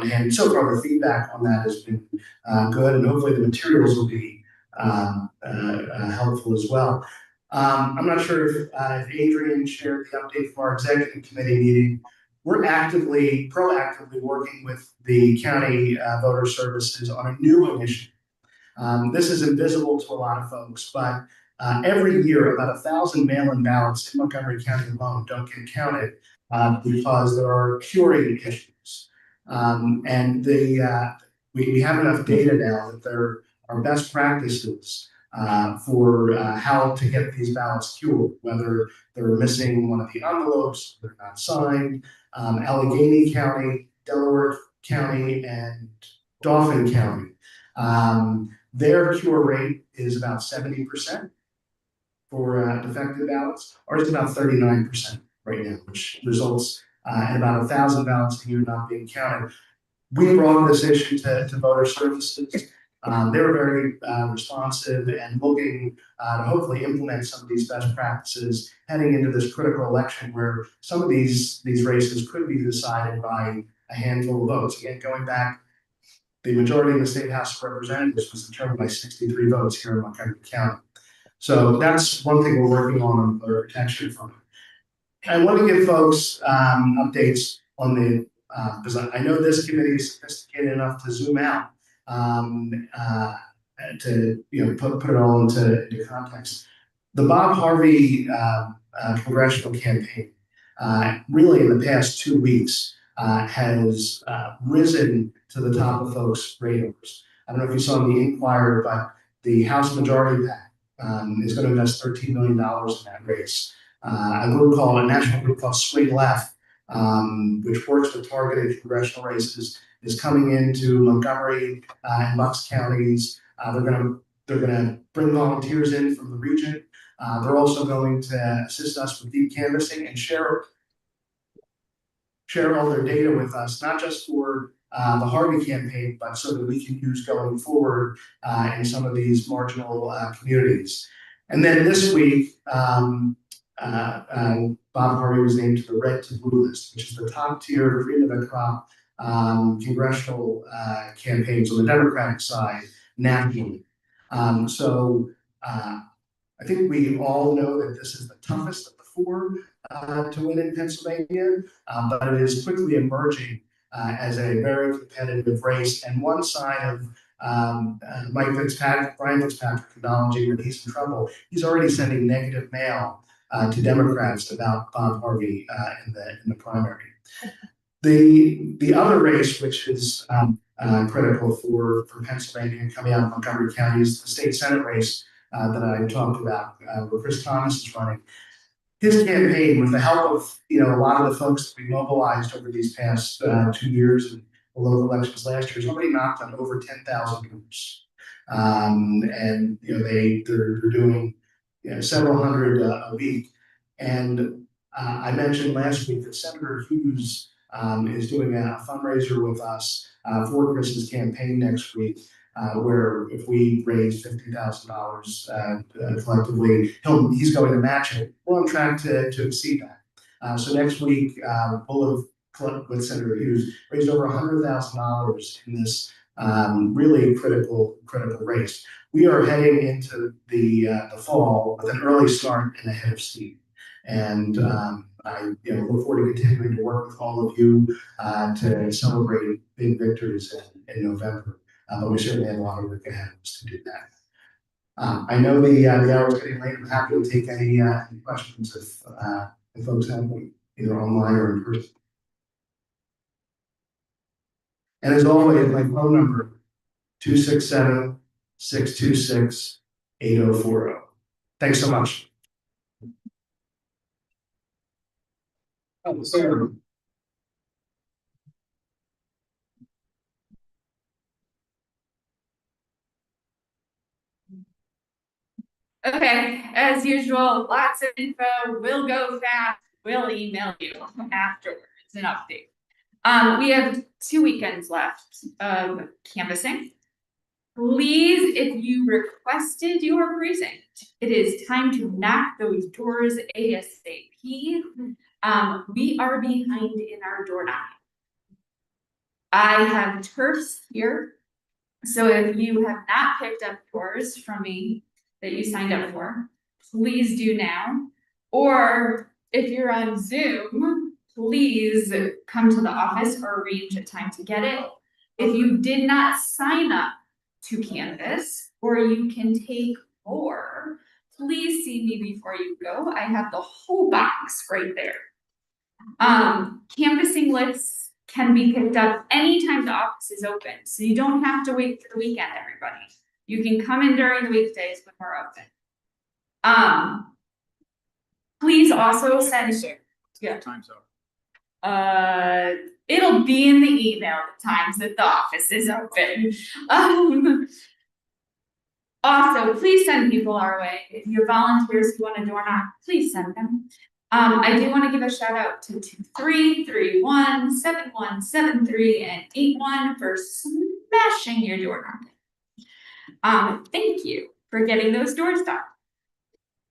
hand. So far, the feedback on that has been good, and hopefully the materials will be helpful as well. I'm not sure if Adrian shared the update from our executive committee meeting. We're proactively working with the county voter services on a new initiative. This is invisible to a lot of folks, but every year about 1,000 mail-in ballots in Montgomery County alone don't get counted because there are curing issues. And we have enough data now that there are best practices for how to get these ballots cured, whether they're missing one of the envelopes, they're not signed. Allegheny County, Delaware County, and Dauphin County. Their cure rate is about 70% for defective ballots. Ours is about 39% right now, which results in about 1,000 ballots a year not being counted. We brought this issue to voter services. They were very responsive and looking to hopefully implement some of these best practices heading into this critical election where some of these races could be decided by a handful of votes. Again, going back, the majority in the State House of Representatives was determined by 63 votes here in Montgomery County. So that's one thing we're working on voter protection front. I want to give folks updates on the, because I know this committee is sophisticated enough to zoom out to put it all into context. The Bob Harvey congressional campaign. really in the past 2 weeks, has risen to the top of folks' radars. I don't know if you saw in the Inquirer, but the House Majority PAC is going to invest $13 million in that race. A national group called Swing Left, which works with targeted congressional races, is coming into Montgomery and Bucks counties. They're gonna bring volunteers in from the region. They're also going to assist us with deep canvassing and share all their data with us, not just for the Harvey campaign, but so that we can use going forward in some of these marginal communities. And then this week, Bob Harvey was named to the Red to Blue list, which is the top tier cream of the crop congressional campaigns on the Democratic side nationally. I think we all know that this is the toughest of the four to win in Pennsylvania, but it is quickly emerging as a very competitive race. And one side of Brian Fitzpatrick acknowledging that he's in trouble. He's already sending negative mail to Democrats about Bob Harvey in the primary. The other race, which is critical for Pennsylvania coming out of Montgomery County, is the state Senate race that I talked about, where Chris Thomas is running. His campaign, with the help of a lot of the folks that we mobilized over these past 2 years and the local elections last year, has already knocked on over 10,000 groups, and they're doing several hundred a week. And I mentioned last week that Senator Hughes is doing a fundraiser with us for Chris's campaign next week, where if we raise $50,000 collectively, he's going to match it. We're on track to exceed that. So next week, we'll have, with Senator Hughes, raised over $100,000 in this really critical race. We are heading into the fall with an early start and a head of steam. And I look forward to continuing to work with all of you to celebrate big victories in November. But we certainly have a lot of work ahead of us to do that. I know the hour is getting late. I'm happy to take any questions if folks have them, either online or in person. And as always, my phone number, 267-626-8040. Thanks so much. Sarah. Okay, as usual, lots of info, we'll go fast, we'll email you afterwards an update. We have 2 weekends left of canvassing. Please, if you requested your precinct, it is time to knock those doors ASAP. We are behind in our door knocking. I have turfs here, so if you have not picked up yours from me that you signed up for, please do now. Or if you're on Zoom, please come to the office or arrange a time to get it. If you did not sign up to canvass, or you can take more, please see me before you go. I have the whole box right there. Canvassing lists can be picked up anytime the office is open, so you don't have to wait for the weekend, everybody. You can come in during the weekdays when we're open. Please also send. Yeah. Time's up. It'll be in the email the times that the office is open. Also, please send people our way. If you have volunteers who want to door knock, please send them. I do want to give a shout out to 2331-7173 and 81 for smashing your door knocking. Thank you for getting those doors done.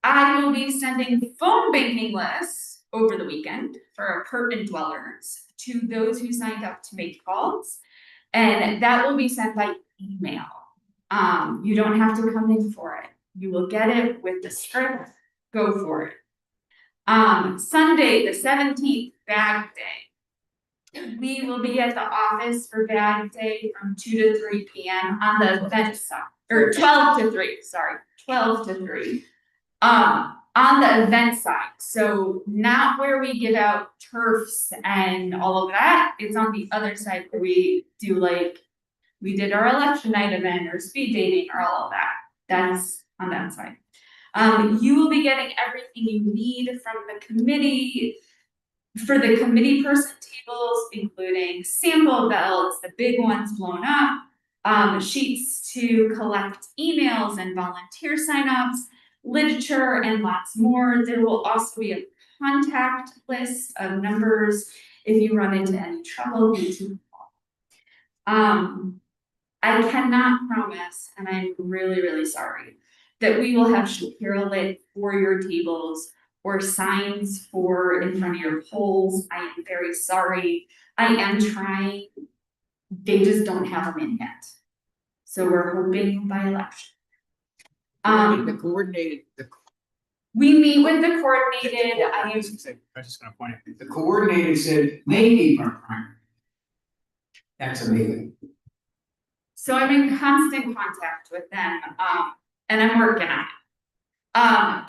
I will be sending phone banking lists over the weekend for apartment dwellers to those who signed up to make calls, and that will be sent by email. You don't have to come in for it. You will get it with the script. Go for it. Sunday, the 17th, Bag Day. We will be at the office for Bag Day from 2 to 3 p.m. on the event side, or 12 to 3, sorry, 12 to 3. on the event side, so not where we give out turfs and all of that, it's on the other side where we do like, we did our election night event or speed dating or all of that, that's on that side. You will be getting everything you need from the committee, for the committee person tables, including sample belts, the big ones blown up, sheets to collect emails and volunteer signups, literature, and lots more. There will also be a contact list of numbers if you run into any trouble. You can call. I cannot promise, and I'm really, really sorry, that we will have Shapiro lit for your tables or signs for in front of your polls. I am very sorry. I am trying. They just don't have them in yet. So we're hoping by election. The coordinated. We meet with the coordinated. I was just gonna point out, the coordinated said they need our primary. That's amazing. So I'm in constant contact with them, and I'm working on it.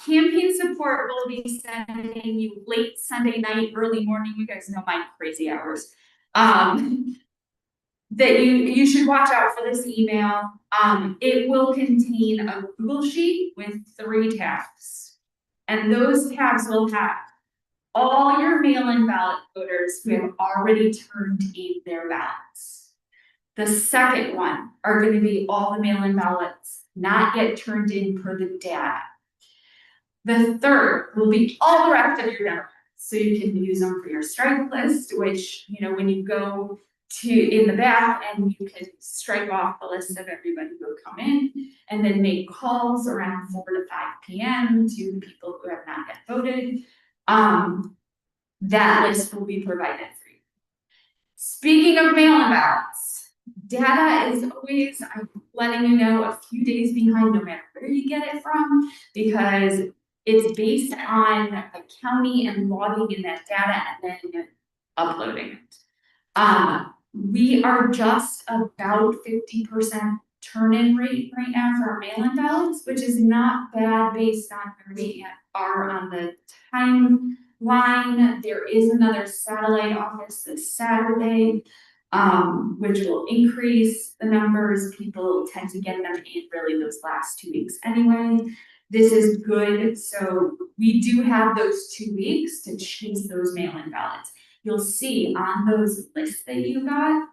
Campaign support will be sending you late Sunday night, early morning. You guys know my crazy hours. That you should watch out for this email. It will contain a Google sheet with 3 tabs, and those tabs will have all your mail-in ballot voters who have already turned in their ballots. The second one are going to be all the mail-in ballots not yet turned in per the data. The third will be all the rest of your Democrats, so you can use them for your strike list, which, you know, when you go to in the back and you can strike off the list of everybody who will come in, and then make calls around 4 to 5 p.m. to people who have not yet voted. That list will be provided for you. Speaking of mail-in ballots, data is always, I'm letting you know, a few days behind no matter where you get it from, because it's based on the county and logging in that data and then uploading it. We are just about 50% turn-in rate right now for our mail-in ballots, which is not bad based on where we are on the timeline. There is another satellite office this Saturday, which will increase the numbers. People tend to get them in really those last 2 weeks anyway. This is good. So we do have those 2 weeks to chase those mail-in ballots. You'll see on those lists that you got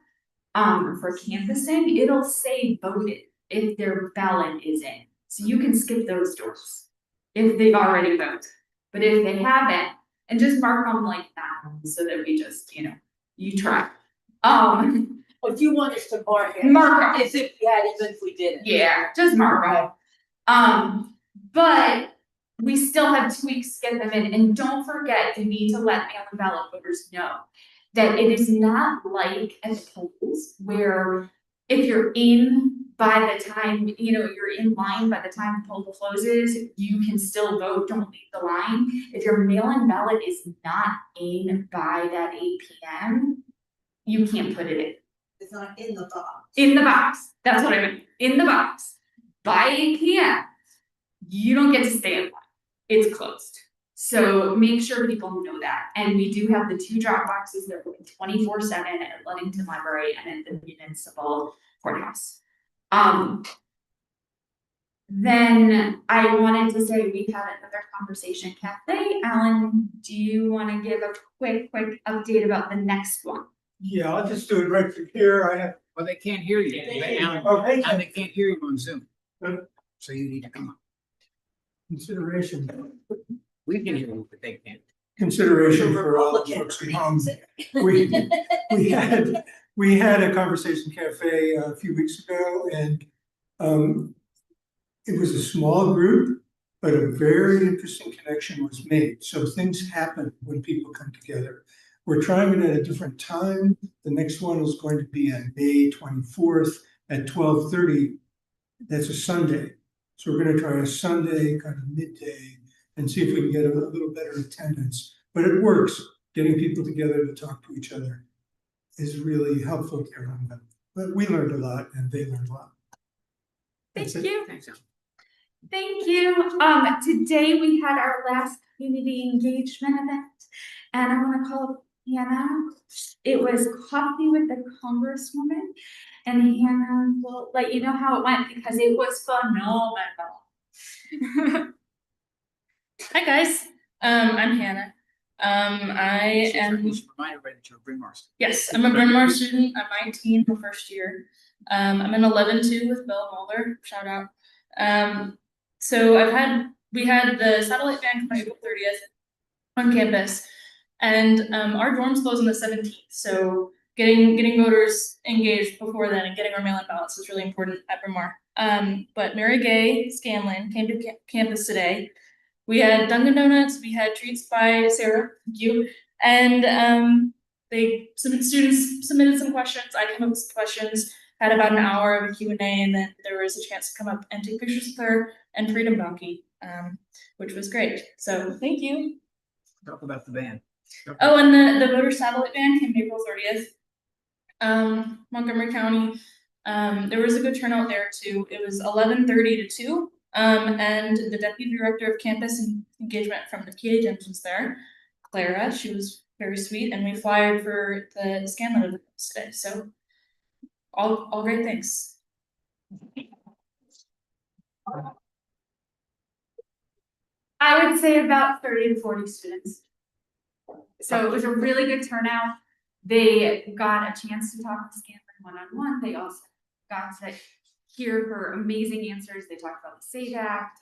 for canvassing, it'll say voted if their ballot is in. So you can skip those doors if they've already voted. But if they haven't, and just mark them like that so that we just, you know, you try. If you want us to mark it. Mark it. As if we had, even if we didn't. Yeah, just mark them. But we still have 2 weeks to get them in, and don't forget, you need to let mail-in ballot voters know that it is not like at the polls where if you're in by the time, you know, you're in line by the time the poll closes, you can still vote, don't leave the line. If your mail-in ballot is not in by that 8 p.m., you can't put it in. It's not in the box. In the box, that's what I meant, in the box. By 8 p.m., you don't get to stay in line, it's closed. So make sure people know that. And we do have the 2 drop boxes that are 24/7 at Ludington Library and at the municipal courthouse. Then I wanted to say we had another conversation cafe. Alan, do you want to give a quick update about the next one? Yeah, I'll just do it right from here. Well, they can't hear you. Alan, Okay. Alan, they can't hear you on Zoom. So you need to come up. Consideration. We can hear you, but they can't. Consideration for all folks at home. We had a conversation cafe a few weeks ago, and it was a small group, but a very interesting connection was made. So things happen when people come together. We're trying it at a different time. The next one is going to be on May 24th at 12:30. That's a Sunday. So we're going to try a Sunday kind of midday and see if we can get a little better attendance. But it works. Getting people together to talk to each other is really helpful to everyone. But we learned a lot and they learned a lot. Thank you. Thanks, Alan. Thank you. Today we had our last community engagement event, and I want to call Hannah. It was Coffee with the Congresswoman, and Hannah will let you know how it went because it was phenomenal. Hi guys, I'm Hannah. I am. Remind everybody that you're a Bryn Mawr student. Yes, I'm a Bryn Mawr student. I'm 19, the first year. I'm in 11-2 with Bill Mulder. Shout out. So we had the satellite band on April 30th on campus, and our dorms close on the 17th. So getting voters engaged before then and getting our mail-in ballots is really important at Bryn Mawr. But Mary Gay Scanlon came to campus today. We had Dunkin' Donuts, we had treats by Sarah, thank you, and students submitted some questions, I came up with some questions, had about an hour of a Q&A, and then there was a chance to come up and take pictures with her and Freedom Donkey, which was great, so thank you. Talk about the band. Oh, and the voter satellite band came April 30th. Montgomery County, there was a good turnout there too. It was 11:30 to 2. And the deputy director of campus and engagement from the PA Gems was there, Clara. She was very sweet, and we flyered for the Scanlon event today. So all great things. I would say about 30 to 40 students. So it was a really good turnout. They got a chance to talk to Scanlon one-on-one. They also got to hear her amazing answers. They talked about the SAVE Act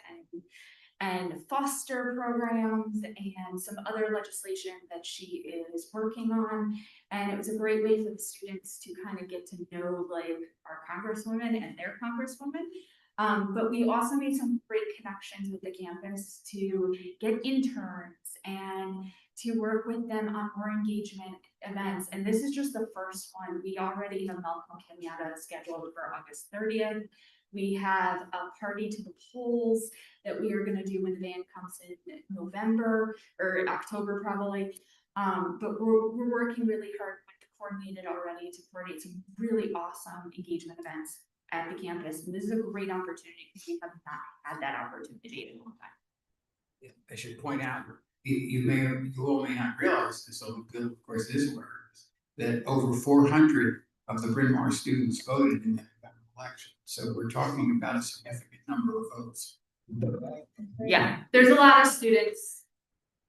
and foster programs and some other legislation that she is working on. And it was a great way for the students to kind of get to know like our congresswoman and their congresswoman. But we also made some great connections with the campus to get interns and to work with them on more engagement events. And this is just the first one. We already have Malcolm Kenyatta scheduled for August 30th. We have a party to the polls that we are going to do when the band comes in November or October probably. But we're working really hard to coordinate it already to coordinate some really awesome engagement events at the campus. And this is a great opportunity because we have not had that opportunity in a long time. Yeah, I should point out, you all may not realize this, although Bill, of course, is aware of this, that over 400 of the Bryn Mawr students voted in that election. So we're talking about a significant number of votes. Yeah, there's a lot of students.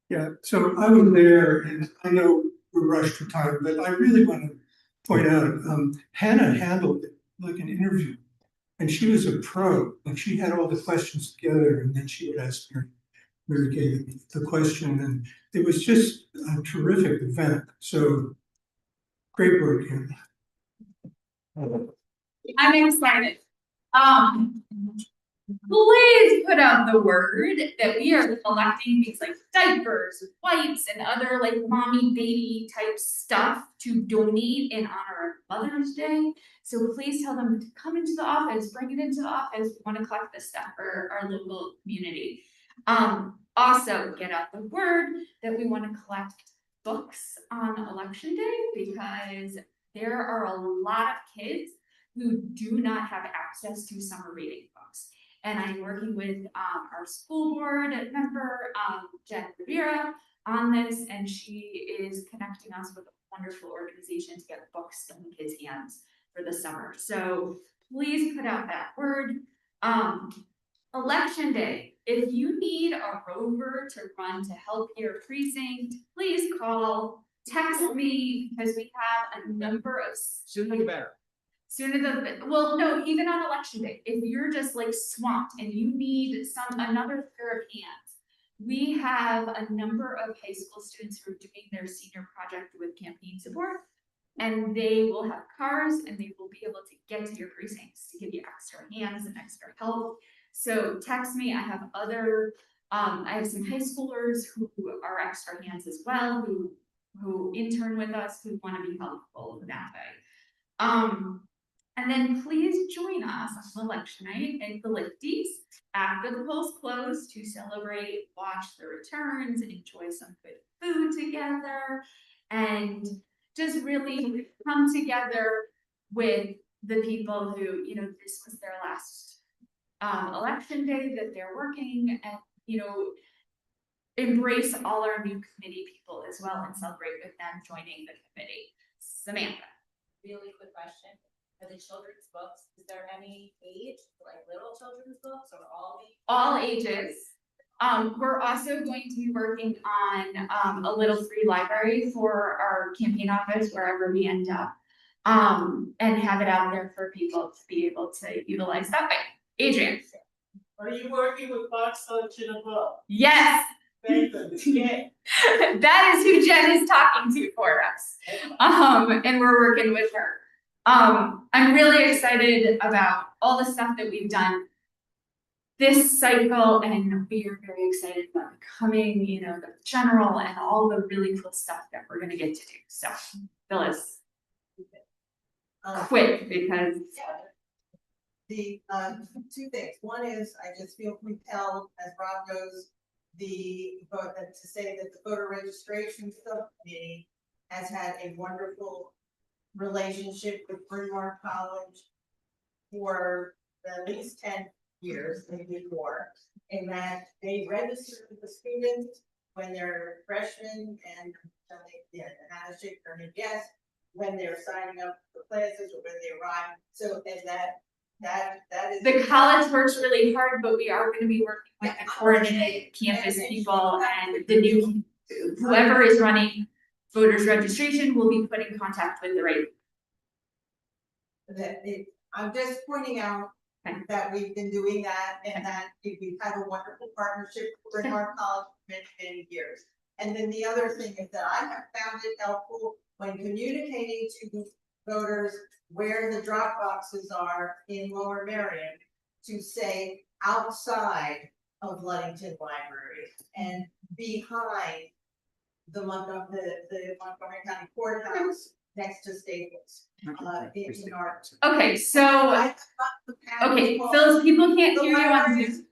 Yeah, so I was there, and I know we're rushed for time, but I really want to point out, Hannah handled it like an interview, and she was a pro. Like she had all the questions together, and then she would ask her, Mary gave the question, and it was just a terrific event. So great work, Hannah. I'm excited. Please put out the word that we are collecting things like diapers, wipes, and other like mommy baby type stuff to donate in honor of Mother's Day. So please tell them to come into the office, bring it into the office. We want to collect this stuff for our local community. Also get out the word that we want to collect books on election day because there are a lot of kids who do not have access to summer reading books. And I'm working with our school board member, Jen Rivera, on this, and she is connecting us with a wonderful organization to get books in the kids' hands for the summer. So please put out that word. Election day, if you need a rover to run to help your precinct, please call, text me, because we have a number of Sooner the better. Sooner than, well, no, even on election day, if you're just like swamped and you need another pair of hands, we have a number of high school students who are doing their senior project with campaign support, and they will have cars and they will be able to get to your precincts to give you extra hands and extra help. So text me. I have other, I have some high schoolers who are extra hands as well, who intern with us, who want to be helpful that way. And then please join us on election night at the Lifties after the polls close to celebrate, watch the returns, enjoy some good food together, and just really come together with the people who, this was their last election day that they're working and, you know, embrace all our new committee people as well and celebrate with them joining the committee. Samantha. Really quick question. For the children's books, is there any age, like little children's books or all ages? All ages. We're also going to be working on a little free library for our campaign office wherever we end up. And have it out there for people to be able to utilize that way. Adrian. Are you working with Box Lunch in a book? Yes. Thank goodness. Yeah. That is who Jen is talking to for us. And we're working with her. I'm really excited about all the stuff that we've done this cycle, and we are very excited about the coming, you know, the general and all the really cool stuff that we're gonna get to do. So, Phyllis, quick because the two things. One is I just feel compelled, as Rob knows, to say that the voter registration subcommittee has had a wonderful relationship with Bryn Mawr College for at least 10 years, maybe more, in that they register the students when they're freshmen and how to shake their new guests, when they're signing up for classes or when they arrive. So and that is the college works really hard, but we are going to be working with the coordinated campus people and the new whoever is running voters registration will be put in contact with the right. I'm just pointing out that we've been doing that and that we've had a wonderful partnership with Bryn Mawr College for many, many years. And then the other thing is that I have found it helpful when communicating to voters where the drop boxes are in Lower Merion to say outside of Ludington Library and behind the Montgomery County Courthouse next to Staples. In our okay, so okay, Phyllis, people can't hear you on Zoom.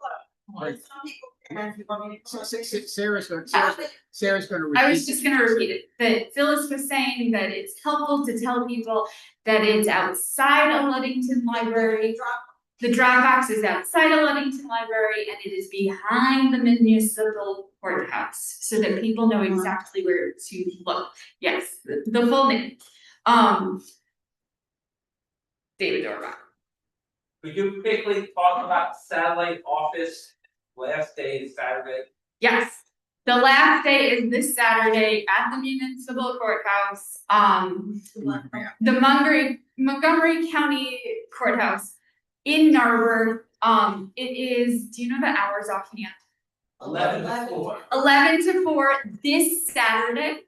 Sarah's gonna repeat. I was just gonna repeat it. That Phyllis was saying that it's helpful to tell people that it's outside of Ludington Library. The drop box is outside of Ludington Library and it is behind the municipal courthouse so that people know exactly where to look. Yes, the full name. David Dorba. Could you quickly talk about satellite office? Last day is Saturday. Yes, the last day is this Saturday at the municipal courthouse. The Montgomery County Courthouse in Narberth. It is, do you know the hours offhand? 11 to 4. 11 to 4 this Saturday.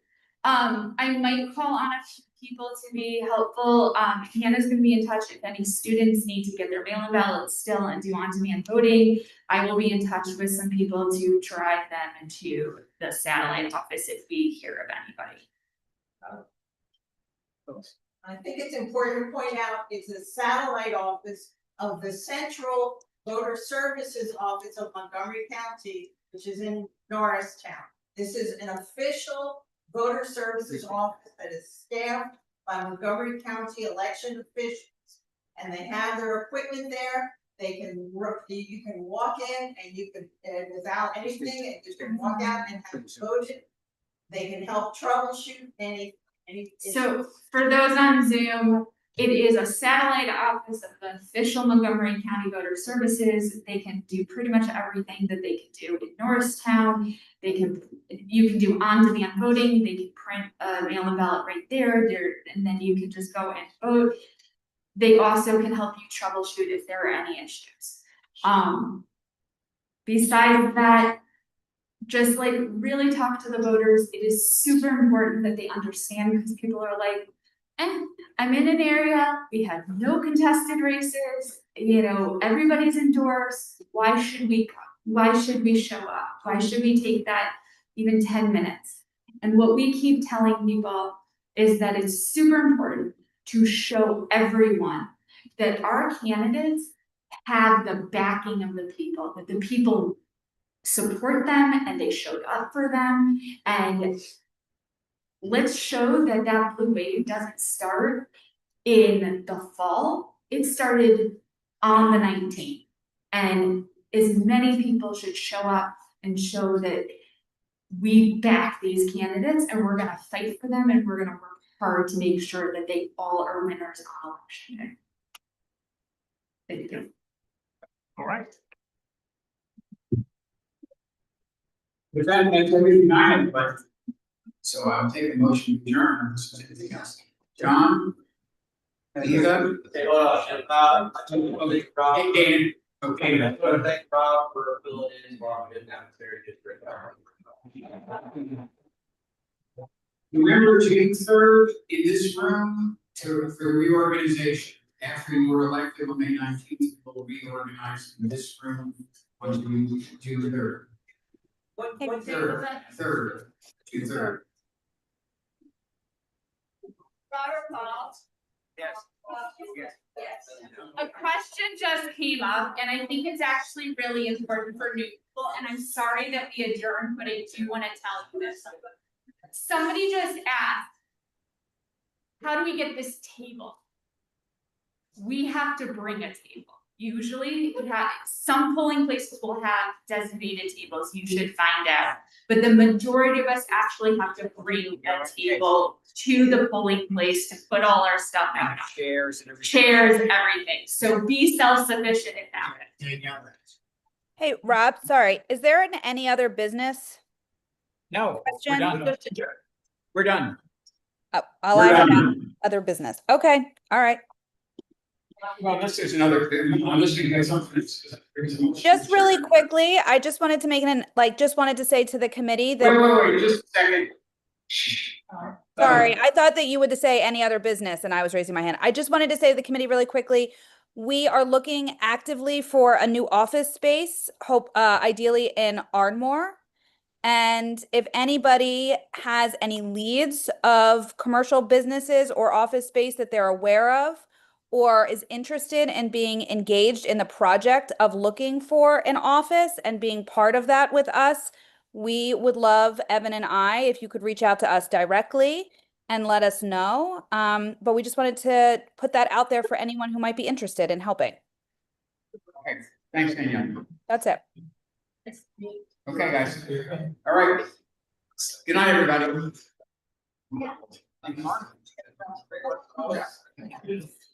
I might call on a few people to be helpful. Hannah's going to be in touch if any students need to get their mail-in ballots still and do on-demand voting. I will be in touch with some people to drive them into the satellite office if we hear of anybody. I think it's important to point out it's a satellite office of the Central Voter Services Office of Montgomery County, which is in Norristown. This is an official voter services office that is staffed by Montgomery County election officials, and they have their equipment there. They can work. You can walk in and you can without anything, and you can walk out and have voted. They can help troubleshoot any. So for those on Zoom, it is a satellite office of the official Montgomery County Voter Services. They can do pretty much everything that they can do in Norristown. You can do on-demand voting. They can print a mail-in ballot right there, and then you can just go and vote. They also can help you troubleshoot if there are any issues. Besides that, just like really talk to the voters. It is super important that they understand because people are like, I'm in an area, we have no contested races, you know, everybody's endorsed. Why should we come? Why should we show up? Why should we take that even 10 minutes? And what we keep telling people is that it's super important to show everyone that our candidates have the backing of the people, that the people support them and they showed up for them. And let's show that that blue wave doesn't start in the fall. It started on the 19th. And as many people should show up and show that we back these candidates and we're gonna fight for them and we're gonna work hard to make sure that they all are winners on election day. Thank you. All right. With that, that's everything I have, but so I'll take a motion to adjourn unless there's anything else. John? You got it? Okay, hold on, and I think Rob. Hey, Dan. Okay. I want to thank Rob for filling in while we didn't have a very good break. November 3rd in this room for reorganization. After you were elected on May 19th, we'll reorganize in this room on June 3rd. What Third, 2/3. Robert Paul. Yes. Yes. A question just came up, and I think it's actually really important for new people, and I'm sorry that we adjourned, but I do want to tell you this. Somebody just asked, how do we get this table? We have to bring a table. Usually we have, some polling places will have designated tables, you should find out. But the majority of us actually have to bring a table to the polling place to put all our stuff out. Chairs and everything. Chairs, everything. So be self-sufficient in that. Hey, Rob, sorry, is there any other business? No, Question? we're done. We're done. Oh, I'll ask about other business. Okay, all right. Well, unless there's another, unless you have something. Just really quickly, I just wanted to make just wanted to say to the committee that. Wait, just a second. Sorry, I thought that you would say any other business and I was raising my hand. I just wanted to say to the committee really quickly, we are looking actively for a new office space, ideally in Ardmore. And if anybody has any leads of commercial businesses or office space that they're aware of, or is interested in being engaged in the project of looking for an office and being part of that with us, we would love, Evan and I, if you could reach out to us directly and let us know. But we just wanted to put that out there for anyone who might be interested in helping. Okay, thanks, Danielle. That's it. Okay, guys. All right. Good night, everybody.